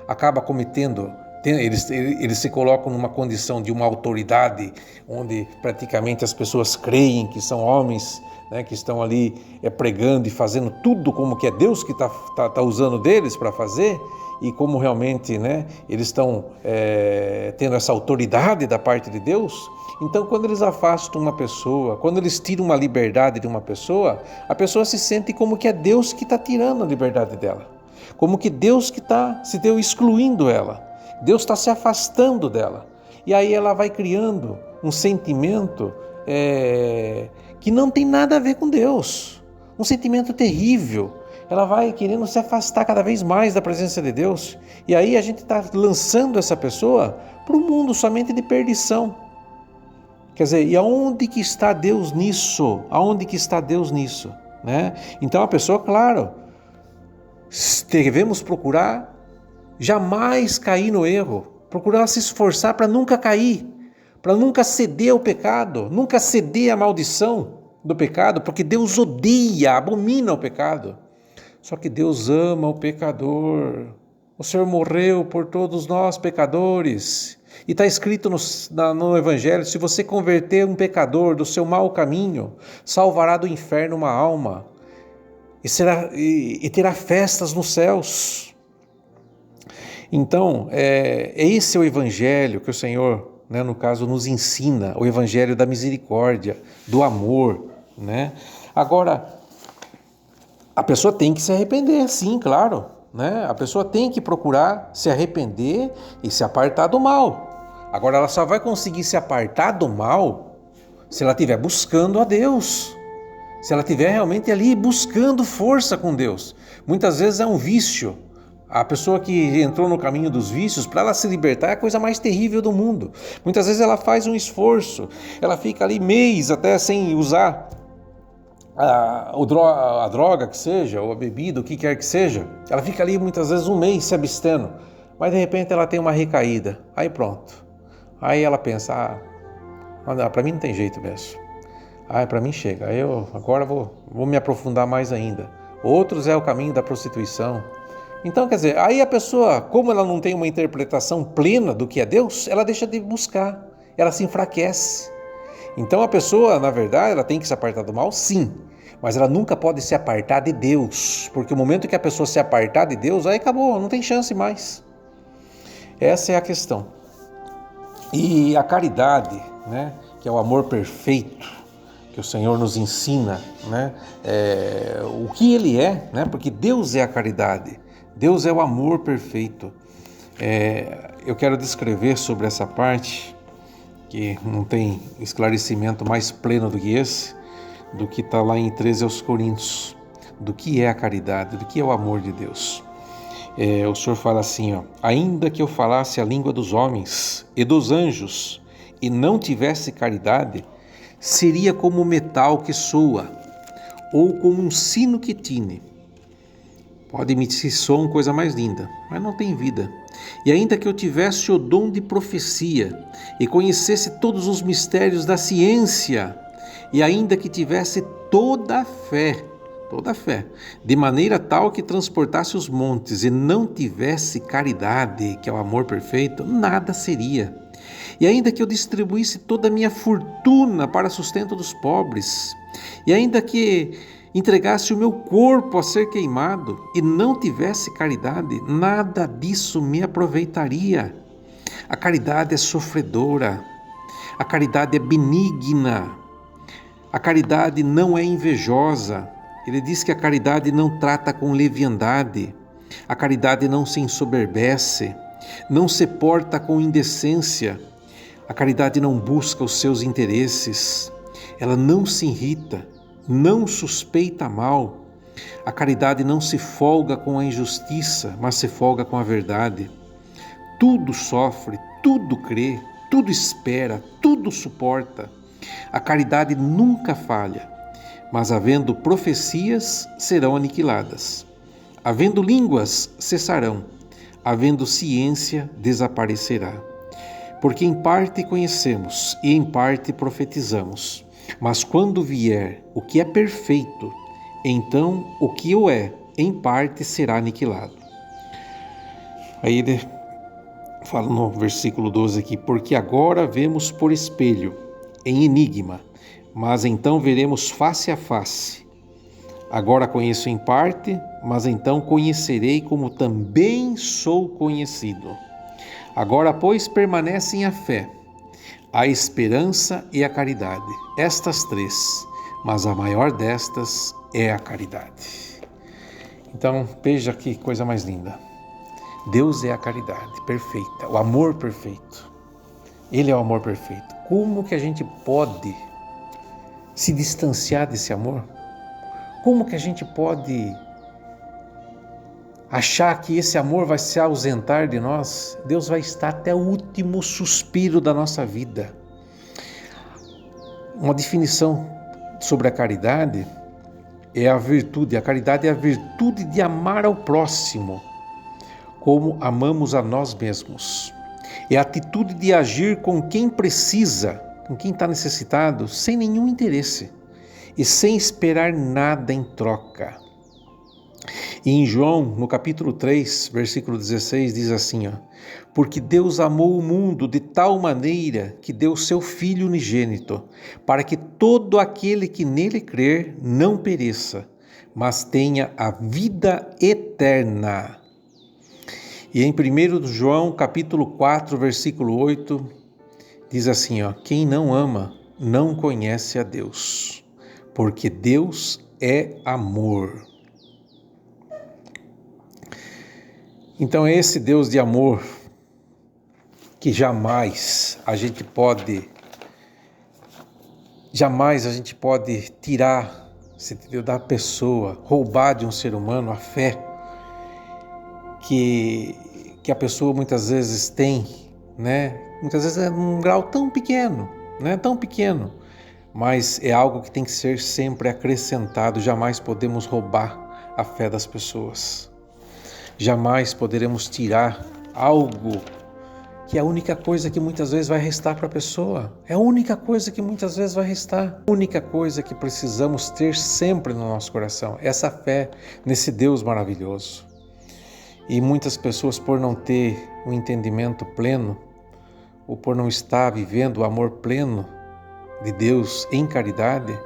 acaba cometendo, eles se colocam numa condição de uma autoridade, onde praticamente as pessoas creem que são homens, né, que estão ali pregando e fazendo tudo como que é Deus que está usando deles para fazer, e como realmente, né, eles estão tendo essa autoridade da parte de Deus. Então, quando eles afastam uma pessoa, quando eles tiram uma liberdade de uma pessoa, a pessoa se sente como que é Deus que está tirando a liberdade dela. como que Deus que está se deu excluindo ela, Deus está se afastando dela. E aí ela vai criando um sentimento que não tem nada a ver com Deus, um sentimento terrível. Ela vai querendo se afastar cada vez mais da presença de Deus. E aí a gente está lançando essa pessoa para um mundo somente de perdição. Quer dizer, e aonde que está Deus nisso? Aonde que está Deus nisso? Né? Então a pessoa, claro, devemos procurar jamais cair no erro, procurar se esforçar para nunca cair, para nunca ceder ao pecado, nunca ceder à maldição do pecado, porque Deus odeia, abomina o pecado. Só que Deus ama o pecador. O Senhor morreu por todos nós pecadores. E está escrito no Evangelho, se você converter um pecador do seu mau caminho, salvará do inferno uma alma e terá festas nos céus. Então, esse é o Evangelho que o Senhor, né, no caso, nos ensina, o Evangelho da misericórdia, do amor. Né? Agora, a pessoa tem que se arrepender, sim, claro. Né? A pessoa tem que procurar se arrepender e se apartar do mal. Agora, ela só vai conseguir se apartar do mal se ela estiver buscando a Deus. Se ela estiver realmente ali buscando força com Deus. Muitas vezes é um vício. A pessoa que entrou no caminho dos vícios, para ela se libertar, é a coisa mais terrível do mundo. Muitas vezes ela faz um esforço, ela fica ali mês até sem usar a droga que seja, ou a bebida, o que quer que seja. Ela fica ali muitas vezes um mês se abstendo, mas de repente ela tem uma recaída, aí pronto. Aí ela pensa, para mim não tem jeito mesmo. Para mim chega, aí eu agora vou me aprofundar mais ainda. Outros é o caminho da prostituição. Então, quer dizer, aí a pessoa, como ela não tem uma interpretação plena do que é Deus, ela deixa de buscar, ela se enfraquece. Então a pessoa, na verdade, ela tem que se apartar do mal, sim, mas ela nunca pode se apartar de Deus, porque o momento que a pessoa se apartar de Deus, aí acabou, não tem chance mais. Essa é a questão. E a caridade, né, que é o amor perfeito, que o Senhor nos ensina, né, o que Ele é, né, porque Deus é a caridade, Deus é o amor perfeito. Eu quero descrever sobre essa parte, que não tem esclarecimento mais pleno do que esse, do que está lá em 13 aos Coríntios, do que é a caridade, do que é o amor de Deus. O Senhor fala assim, ainda que eu falasse a língua dos homens e dos anjos e não tivesse caridade, seria como metal que soa, ou como um sino que tine. Pode emitir som, coisa mais linda, mas não tem vida. E ainda que eu tivesse o dom de profecia e conhecesse todos os mistérios da ciência, e ainda que tivesse toda a fé, de maneira tal que transportasse os montes e não tivesse caridade, que é o amor perfeito, nada seria. E ainda que eu distribuísse toda a minha fortuna para sustento dos pobres, e ainda que entregasse o meu corpo a ser queimado e não tivesse caridade, nada disso me aproveitaria. A caridade é sofredora, a caridade é benigna, a caridade não é invejosa. Ele diz que a caridade não trata com leviandade, a caridade não se ensoberbece, não se porta com indecência, a caridade não busca os seus interesses, ela não se irrita, não suspeita mal. A caridade não se folga com a injustiça, mas se folga com a verdade. Tudo sofre, tudo crê, tudo espera, tudo suporta. A caridade nunca falha, mas havendo profecias, serão aniquiladas. Havendo línguas, cessarão. Havendo ciência, desaparecerá. Porque em parte conhecemos e em parte profetizamos. Mas quando vier o que é perfeito, então o que o é, em parte será aniquilado. Aí ele fala no versículo 12 aqui, porque agora vemos por espelho, em enigma, mas então veremos face a face. Agora conheço em parte, mas então conhecerei como também sou conhecido. Agora, pois, permanecem a fé, a esperança e a caridade, estas três, mas a maior destas é a caridade. Então, veja que coisa mais linda. Deus é a caridade perfeita, o amor perfeito. Ele é o amor perfeito. Como que a gente pode se distanciar desse amor? Como que a gente pode achar que esse amor vai se ausentar de nós? Deus vai estar até o último suspiro da nossa vida. Uma definição sobre a caridade é a virtude. A caridade é a virtude de amar ao próximo como amamos a nós mesmos. É a atitude de agir com quem precisa, com quem está necessitado, sem nenhum interesse e sem esperar nada em troca. E em João, no capítulo 3, versículo 16, diz assim, porque Deus amou o mundo de tal maneira que deu seu Filho unigênito, para que todo aquele que nele crer não pereça, mas tenha a vida eterna. E em 1 João, capítulo 4, versículo 8, diz assim, quem não ama não conhece a Deus, porque Deus é amor. Então é esse Deus de amor que jamais a gente pode tirar da pessoa, roubar de um ser humano a fé que a pessoa muitas vezes tem, né? Muitas vezes é num grau tão pequeno, né? Tão pequeno, mas é algo que tem que ser sempre acrescentado. Jamais podemos roubar a fé das pessoas. Jamais poderemos tirar algo que é a única coisa que muitas vezes vai restar para a pessoa. É a única coisa que muitas vezes vai restar. A única coisa que precisamos ter sempre no nosso coração. Essa fé nesse Deus maravilhoso. E muitas pessoas, por não ter um entendimento pleno, ou por não estar vivendo o amor pleno de Deus em caridade,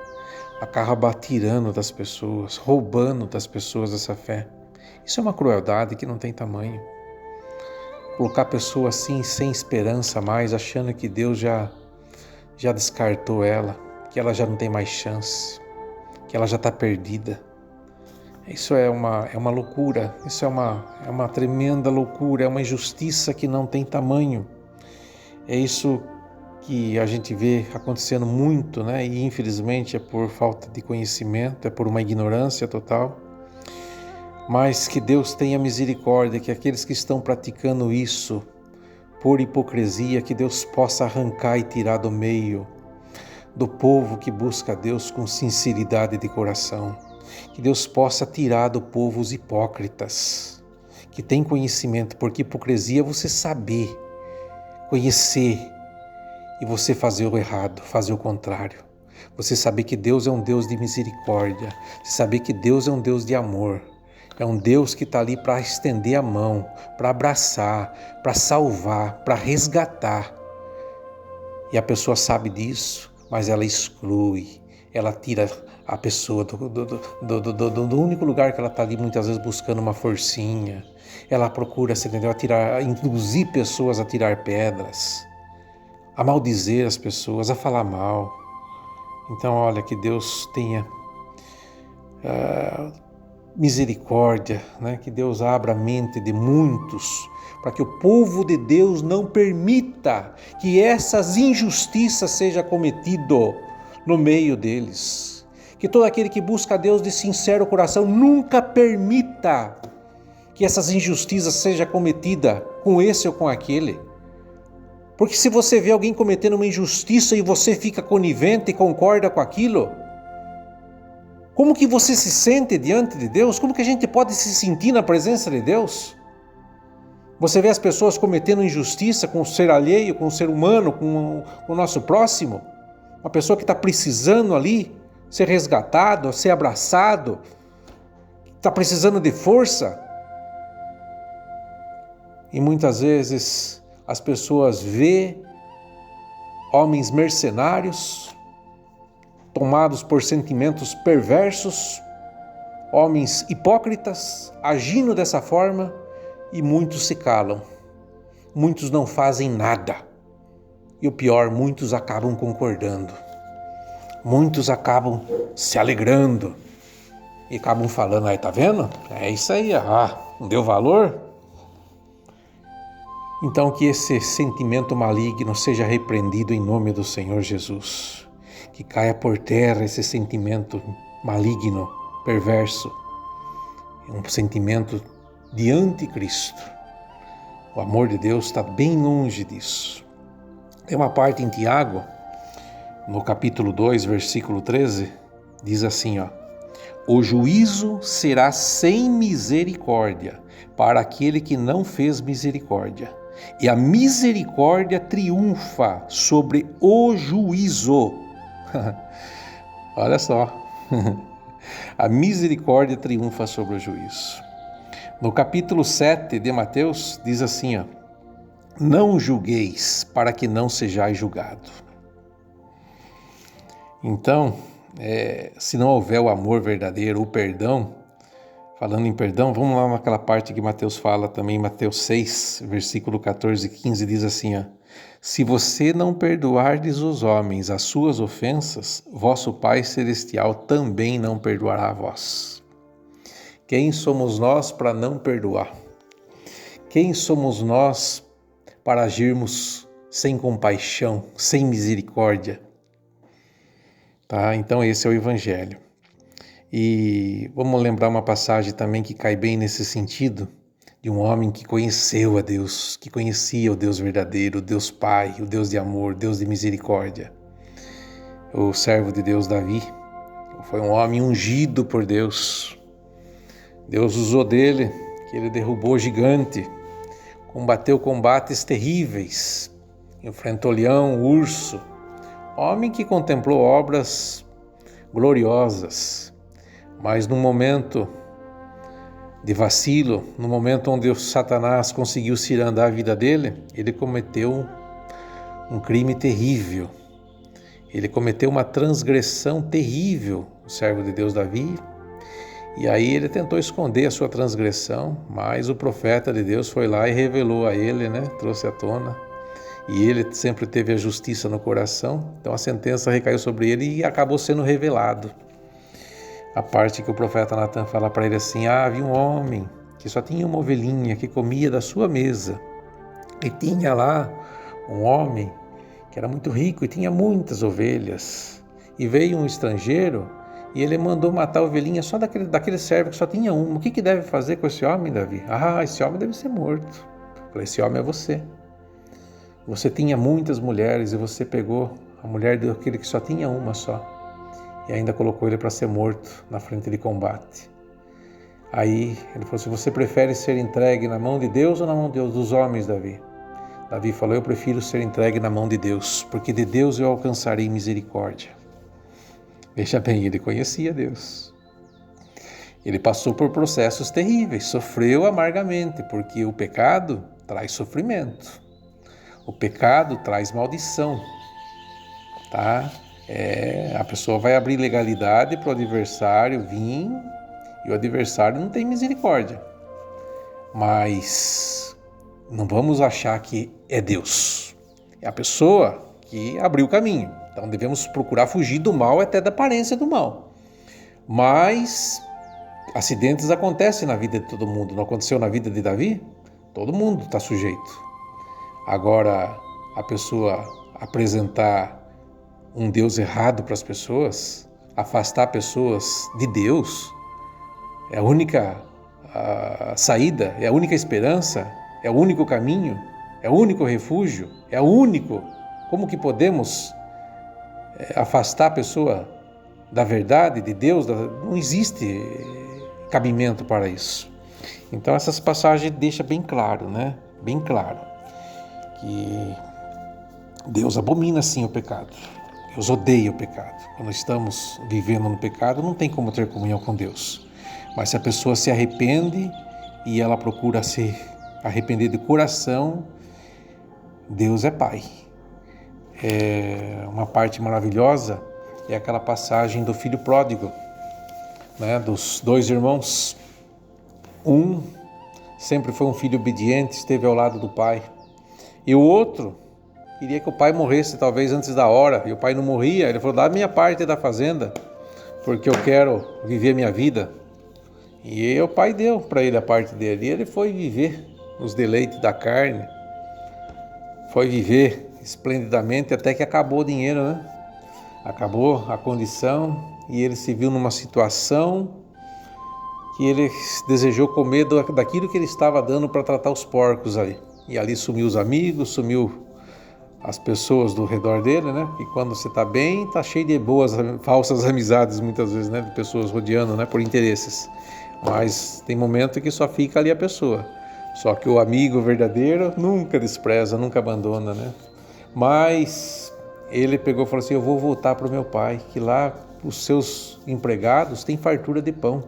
acaba tirando das pessoas, roubando das pessoas essa fé. Isso é uma crueldade que não tem tamanho. Colocar a pessoa assim, sem esperança mais, achando que Deus já descartou ela, que ela já não tem mais chance, que ela já está perdida. Isso é uma loucura, isso é uma tremenda loucura, é uma injustiça que não tem tamanho. É isso que a gente vê acontecendo muito, né? E infelizmente é por falta de conhecimento, é por uma ignorância total. Mas que Deus tenha misericórdia, que aqueles que estão praticando isso por hipocrisia, que Deus possa arrancar e tirar do meio do povo que busca Deus com sinceridade de coração. Que Deus possa tirar do povo os hipócritas, que tem conhecimento, porque hipocrisia é você saber, conhecer e você fazer o errado, fazer o contrário. Você saber que Deus é um Deus de misericórdia, saber que Deus é um Deus de amor. É um Deus que está ali para estender a mão, para abraçar, para salvar, para resgatar. E a pessoa sabe disso, mas ela exclui, ela tira a pessoa do único lugar que ela está ali muitas vezes buscando uma forcinha. Ela procura, se entendeu, induzir pessoas a tirar pedras, a maldizer as pessoas, a falar mal. Então, olha, que Deus tenha misericórdia, né? Que Deus abra a mente de muitos, para que o povo de Deus não permita que essas injustiças sejam cometidas no meio deles. Que todo aquele que busca a Deus de sincero coração nunca permita que essas injustiças sejam cometidas com esse ou com aquele. Porque se você vê alguém cometendo uma injustiça e você fica conivente e concorda com aquilo, como que você se sente diante de Deus? Como que a gente pode se sentir na presença de Deus? Você vê as pessoas cometendo injustiça com o ser alheio, com o ser humano, com o nosso próximo. Uma pessoa que está precisando ali ser resgatado, ser abraçado, está precisando de força. E muitas vezes as pessoas vê homens mercenários, tomados por sentimentos perversos, homens hipócritas, agindo dessa forma, e muitos se calam, muitos não fazem nada, e o pior, muitos acabam concordando, muitos acabam se alegrando, E acabam falando, aí tá vendo? É isso aí, não deu valor? Então que esse sentimento maligno seja repreendido em nome do Senhor Jesus. Que caia por terra esse sentimento maligno, perverso. Um sentimento de anticristo. O amor de Deus está bem longe disso. Tem uma parte em Tiago, no capítulo 2, versículo 13, diz assim, o juízo será sem misericórdia para aquele que não fez misericórdia. E a misericórdia triunfa sobre o juízo. Olha só. A misericórdia triunfa sobre o juízo. No capítulo 7 de Mateus, diz assim, não julgueis para que não sejais julgado. Então, se não houver o amor verdadeiro, o perdão, falando em perdão, vamos lá naquela parte que Mateus fala também, Mateus 6, versículo 14 e 15, diz assim, se você não perdoardes os homens as suas ofensas, vosso Pai Celestial também não perdoará a vós. Quem somos nós para não perdoar? Quem somos nós para agirmos sem compaixão, sem misericórdia? Tá? Então esse é o Evangelho. E vamos lembrar uma passagem também que cai bem nesse sentido, de um homem que conheceu a Deus, que conhecia o Deus verdadeiro, o Deus Pai, o Deus de amor, Deus de misericórdia. O servo de Deus Davi foi um homem ungido por Deus. Deus usou dele, que ele derrubou o gigante, combateu combates terríveis, enfrentou leão, urso, homem que contemplou obras gloriosas, mas no momento de vacilo, no momento onde o Satanás conseguiu cirandar a vida dele, ele cometeu um crime terrível. Ele cometeu uma transgressão terrível, o servo de Deus Davi, e aí ele tentou esconder a sua transgressão, mas o profeta de Deus foi lá e revelou a ele, trouxe à tona. E ele sempre teve a justiça no coração, então a sentença recaiu sobre ele e acabou sendo revelado. A parte que o profeta Natan fala para ele assim, havia um homem que só tinha uma ovelhinha que comia da sua mesa. E tinha lá um homem que era muito rico e tinha muitas ovelhas. E veio um estrangeiro e ele mandou matar a ovelhinha só daquele servo que só tinha uma. O que deve fazer com esse homem, Davi? Esse homem deve ser morto. Eu falei, esse homem é você. Você tinha muitas mulheres e você pegou a mulher daquele que só tinha uma só e ainda colocou ele para ser morto na frente de combate. Aí ele falou assim, você prefere ser entregue na mão de Deus ou na mão dos homens, Davi? Davi falou, eu prefiro ser entregue na mão de Deus, porque de Deus eu alcançarei misericórdia. Veja bem, ele conhecia Deus. Ele passou por processos terríveis, sofreu amargamente, porque o pecado traz sofrimento. O pecado traz maldição, tá? A pessoa vai abrir legalidade para o adversário vir e o adversário não tem misericórdia. Mas não vamos achar que é Deus. É a pessoa que abriu o caminho. Então devemos procurar fugir do mal até da aparência do mal. Mas acidentes acontecem na vida de todo mundo. Não aconteceu na vida de Davi? Todo mundo está sujeito. Agora, a pessoa apresentar um Deus errado para as pessoas, afastar pessoas de Deus, é a única saída, é a única esperança, é o único caminho, é o único refúgio, é o único. Como que podemos afastar a pessoa da verdade, de Deus? Não existe cabimento para isso. Então, essas passagens deixam bem claro, Bem claro. Que Deus abomina sim o pecado, Deus odeia o pecado. Quando estamos vivendo no pecado, não tem como ter comunhão com Deus. Mas se a pessoa se arrepende e ela procura se arrepender de coração, Deus é Pai. Uma parte maravilhosa é aquela passagem do filho pródigo, dos dois irmãos. Um sempre foi um filho obediente, esteve ao lado do pai. E o outro queria que o pai morresse talvez antes da hora, e o pai não morria. Ele falou, dá a minha parte da fazenda. porque eu quero viver minha vida. E o pai deu para ele a parte dele, e ele foi viver os deleites da carne, foi viver esplendidamente até que acabou o dinheiro, né? Acabou a condição e ele se viu numa situação que ele desejou comer daquilo que ele estava dando para tratar os porcos ali. E ali sumiu os amigos, sumiu as pessoas do redor dele, né? E quando você está bem, está cheio de boas, falsas amizades muitas vezes, né? De pessoas rodeando, né? Por interesses. Mas tem momento que só fica ali a pessoa. Só que o amigo verdadeiro nunca despreza, nunca abandona, né? Mas ele pegou e falou assim, eu vou voltar para o meu pai, que lá os seus empregados têm fartura de pão.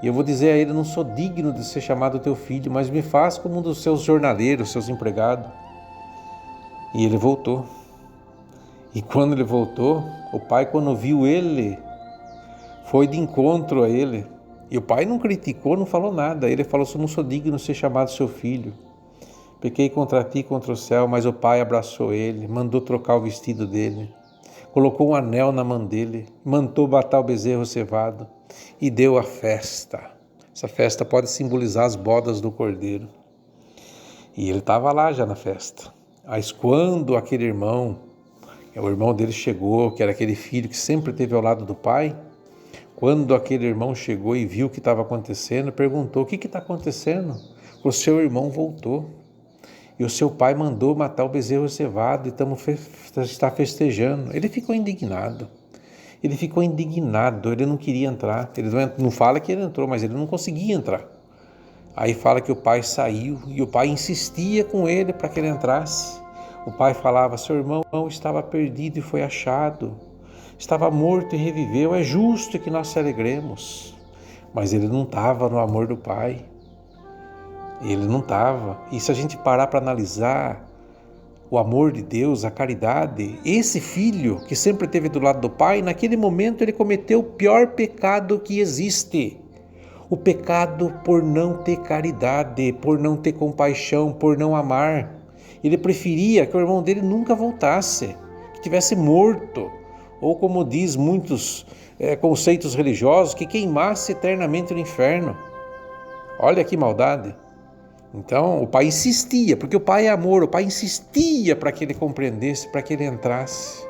E eu vou dizer a ele, não sou digno de ser chamado teu filho, mas me faz como um dos seus jornaleiros, seus empregados. E ele voltou. E quando ele voltou, o pai, quando viu ele, foi de encontro a ele. E o pai não criticou, não falou nada. Ele falou assim, não sou digno de ser chamado seu filho. Pequei contra ti, contra o céu, mas o pai abraçou ele, mandou trocar o vestido dele, colocou um anel na mão dele, mandou matar o bezerro cevado e deu a festa. Essa festa pode simbolizar as bodas do cordeiro. E ele estava lá já na festa. Mas quando aquele irmão, o irmão dele chegou, que era aquele filho que sempre esteve ao lado do pai, quando aquele irmão chegou e viu o que estava acontecendo, perguntou, o que está acontecendo? O seu irmão voltou. E o seu pai mandou matar o bezerro cevado e está festejando. Ele ficou indignado. Ele não queria entrar. Ele não fala que ele entrou, mas ele não conseguia entrar. Aí fala que o pai saiu e o pai insistia com ele para que ele entrasse. O pai falava, seu irmão estava perdido e foi achado. Estava morto e reviveu, é justo que nós se alegremos. Mas ele não estava no amor do pai. Ele não estava. E se a gente parar para analisar o amor de Deus, a caridade, esse filho que sempre esteve do lado do pai, naquele momento ele cometeu o pior pecado que existe. O pecado por não ter caridade, por não ter compaixão, por não amar. Ele preferia que o irmão dele nunca voltasse, que tivesse morto. Ou como diz muitos conceitos religiosos, que queimasse eternamente no inferno. Olha que maldade. Então o pai insistia, porque o pai é amor, o pai insistia para que ele compreendesse, para que ele entrasse.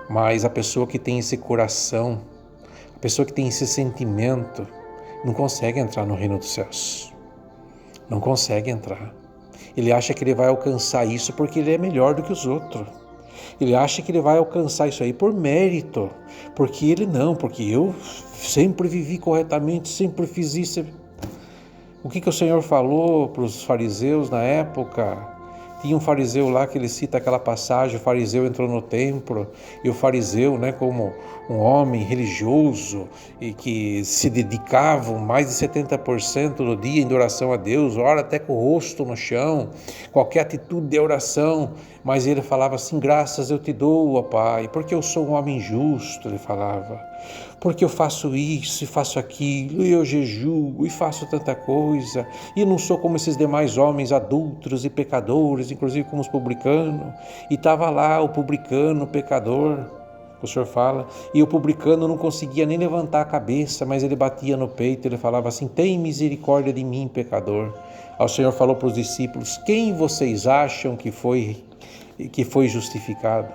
Mas a pessoa que tem esse coração, a pessoa que tem esse sentimento, não consegue entrar no reino dos céus. Não consegue entrar. Ele acha que ele vai alcançar isso porque ele é melhor do que os outros. Ele acha que ele vai alcançar isso aí por mérito, porque ele não, porque eu sempre vivi corretamente, sempre fiz isso. O que o Senhor falou para os fariseus na época? Tinha um fariseu lá que ele cita aquela passagem, o fariseu entrou no templo, e o fariseu, como um homem religioso e que se dedicava mais de 70% do dia em oração a Deus, ora até com o rosto no chão, qualquer atitude de oração, mas ele falava assim, graças eu te dou, ó Pai, porque eu sou um homem justo, ele falava, porque eu faço isso e faço aquilo, e eu jejuo e faço tanta coisa, e não sou como esses demais homens adúlteros e pecadores, inclusive como os publicanos. E estava lá o publicano, o pecador, o Senhor fala, e o publicano não conseguia nem levantar a cabeça, mas ele batia no peito, ele falava assim, tem misericórdia de mim, pecador. Aí o Senhor falou para os discípulos, quem vocês acham que foi justificado?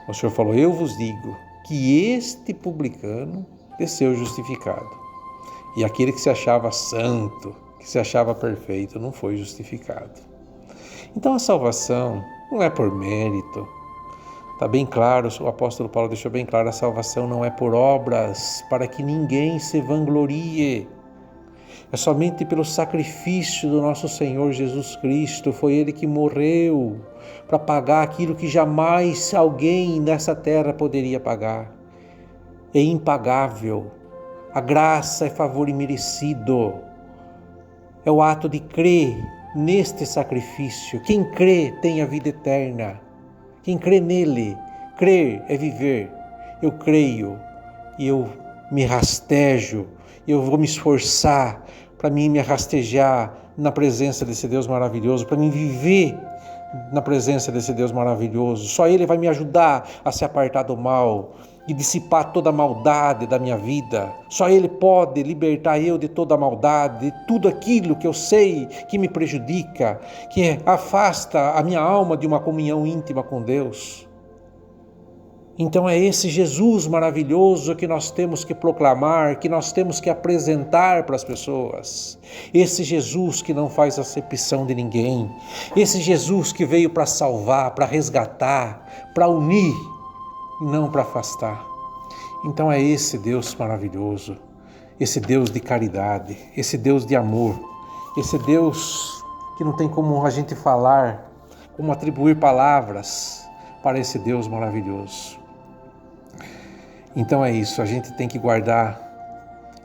O Senhor falou, eu vos digo, que este publicano desceu justificado. E aquele que se achava santo, que se achava perfeito, não foi justificado. Então a salvação não é por mérito. Está bem claro, o apóstolo Paulo deixou bem claro, a salvação não é por obras, para que ninguém se vanglorie. É somente pelo sacrifício do nosso Senhor Jesus Cristo, foi Ele que morreu para pagar aquilo que jamais alguém nessa terra poderia pagar. É impagável. A graça é favor imerecido. É o ato de crer neste sacrifício. Quem crê tem a vida eterna. Quem crê nele, crer é viver. Eu creio e eu me rastejo, eu vou me esforçar para mim me rastejar na presença desse Deus maravilhoso, para mim viver na presença desse Deus maravilhoso. Só Ele vai me ajudar a se apartar do mal. e dissipar toda a maldade da minha vida. Só Ele pode libertar eu de toda a maldade, de tudo aquilo que eu sei que me prejudica, que afasta a minha alma de uma comunhão íntima com Deus. Então é esse Jesus maravilhoso que nós temos que proclamar, que nós temos que apresentar para as pessoas. Esse Jesus que não faz acepção de ninguém. Esse Jesus que veio para salvar, para resgatar, para unir e não para afastar. Então é esse Deus maravilhoso, esse Deus de caridade, esse Deus de amor, esse Deus que não tem como a gente falar, como atribuir palavras para esse Deus maravilhoso. Então é isso, a gente tem que guardar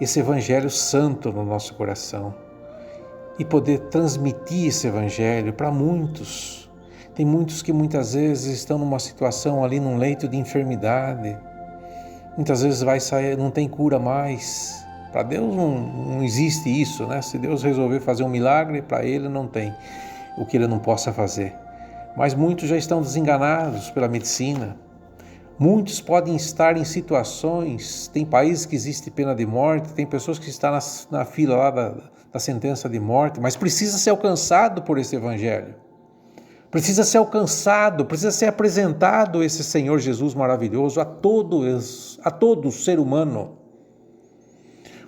esse Evangelho santo no nosso coração e poder transmitir esse Evangelho para muitos. Tem muitos que muitas vezes estão numa situação ali num leito de enfermidade, muitas vezes vai sair, não tem cura mais. Para Deus não existe isso, né? Se Deus resolver fazer um milagre, para Ele não tem o que Ele não possa fazer. Mas muitos já estão desenganados pela medicina. Muitos podem estar em situações, tem países que existe pena de morte, tem pessoas que estão na fila lá da sentença de morte, mas precisa ser alcançado por esse Evangelho. Precisa ser alcançado, precisa ser apresentado esse Senhor Jesus maravilhoso a todo ser humano.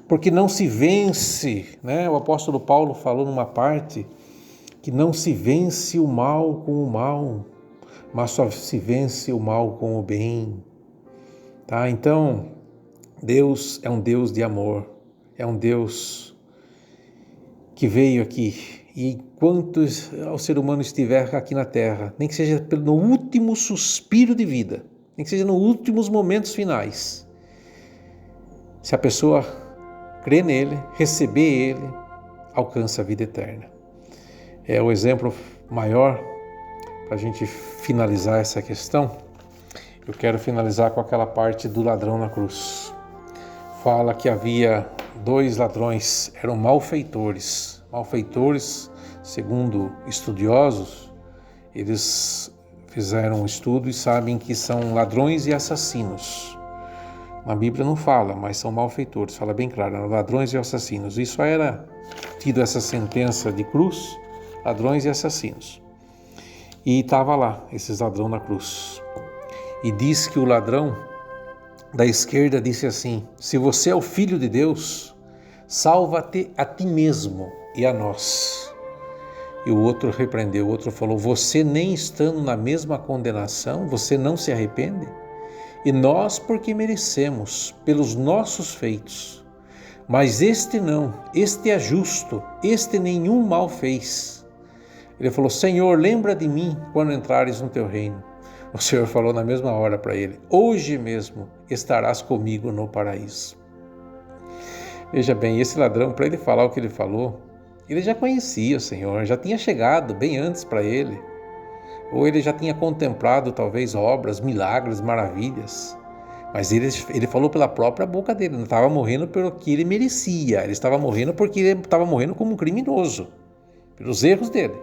Porque não se vence, né? O apóstolo Paulo falou numa parte que não se vence o mal com o mal, mas só se vence o mal com o bem. Tá? Então, Deus é um Deus de amor, é um Deus que veio aqui. E enquanto o ser humano estiver aqui na terra, nem que seja no último suspiro de vida, nem que seja nos últimos momentos finais, se a pessoa crê nele, receber ele, alcança a vida eterna. É o exemplo maior para a gente finalizar essa questão. Eu quero finalizar com aquela parte do ladrão na cruz. Fala que havia 2 ladrões, eram malfeitores. Malfeitores, segundo estudiosos, eles fizeram um estudo e sabem que são ladrões e assassinos. Na Bíblia não fala, mas são malfeitores, fala bem claro, eram ladrões e assassinos. E só era tido essa sentença de cruz, ladrões e assassinos. E estava lá, esses ladrões na cruz. E diz que o ladrão da esquerda disse assim: se você é o Filho de Deus, salva-te a ti mesmo e a nós. E o outro repreendeu, o outro falou: você nem estando na mesma condenação, você não se arrepende? E nós porque merecemos, pelos nossos feitos. Mas este não, este é justo, este nenhum mal fez. Ele falou: Senhor, lembra de mim quando entrares no teu reino. O Senhor falou na mesma hora para ele: hoje mesmo estarás comigo no paraíso. Veja bem, esse ladrão, para ele falar o que ele falou, ele já conhecia o Senhor, já tinha chegado bem antes para ele. Ou ele já tinha contemplado talvez obras, milagres, maravilhas. Mas ele falou pela própria boca dele, não estava morrendo pelo que ele merecia, ele estava morrendo porque ele estava morrendo como um criminoso, pelos erros dele.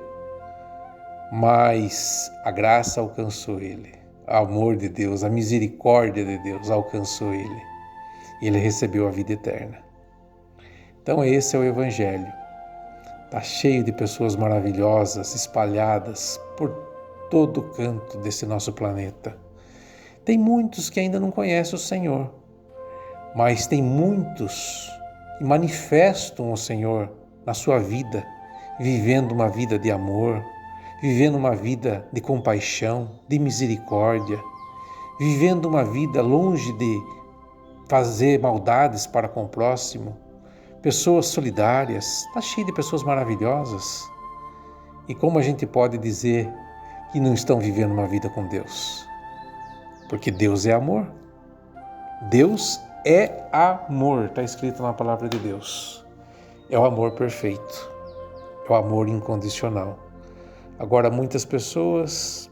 Mas a graça alcançou ele, o amor de Deus, a misericórdia de Deus alcançou ele. E ele recebeu a vida eterna. Então esse é o Evangelho. Está cheio de pessoas maravilhosas, espalhadas por todo canto desse nosso planeta. Tem muitos que ainda não conhecem o Senhor, mas tem muitos que manifestam o Senhor na sua vida, vivendo uma vida de amor, vivendo uma vida de compaixão, de misericórdia, vivendo uma vida longe de fazer maldades para com o próximo, pessoas solidárias. Está cheio de pessoas maravilhosas. E como a gente pode dizer que não estão vivendo uma vida com Deus? Porque Deus é amor. Deus é amor, está escrito na palavra de Deus. É o amor perfeito, é o amor incondicional. Agora, muitas pessoas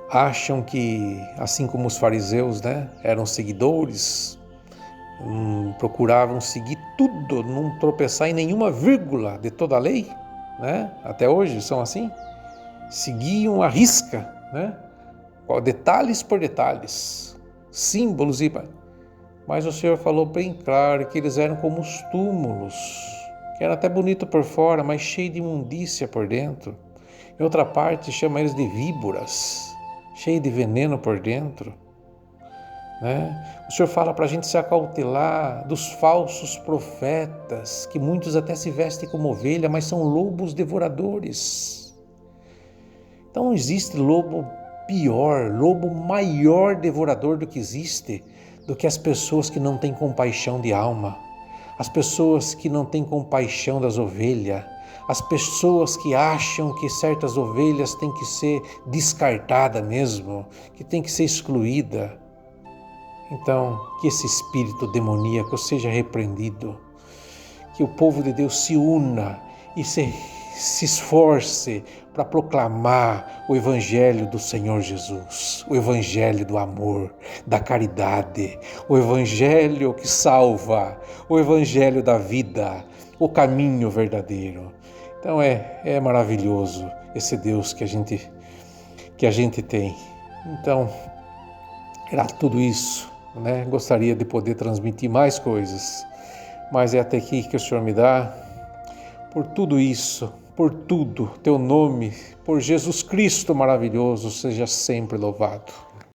acham que, assim como os fariseus, né, eram seguidores, procuravam seguir tudo, não tropeçar em nenhuma vírgula de toda a lei, né? Até hoje são assim, seguiam à risca, né? Detalhes por detalhes, símbolos, mas o Senhor falou bem claro que eles eram como os túmulos, que era até bonito por fora, mas cheio de imundícia por dentro. Em outra parte, chama eles de víboras, cheio de veneno por dentro. Né? O Senhor fala para a gente se acautelar dos falsos profetas, que muitos até se vestem como ovelha, mas são lobos devoradores. Então não existe lobo pior, lobo maior devorador do que existe, do que as pessoas que não têm compaixão de alma, as pessoas que não têm compaixão das ovelhas, as pessoas que acham que certas ovelhas têm que ser descartadas mesmo, que têm que ser excluídas. Então, que esse espírito demoníaco seja repreendido, que o povo de Deus se una e se esforce para proclamar o Evangelho do Senhor Jesus, o Evangelho do amor, da caridade, o Evangelho que salva, o Evangelho da vida, o caminho verdadeiro. Então é maravilhoso esse Deus que a gente tem. Então, era tudo isso, né? Gostaria de poder transmitir mais coisas, mas é até aqui que o Senhor me dá. Por tudo isso, por tudo, teu nome, por Jesus Cristo maravilhoso, seja sempre louvado.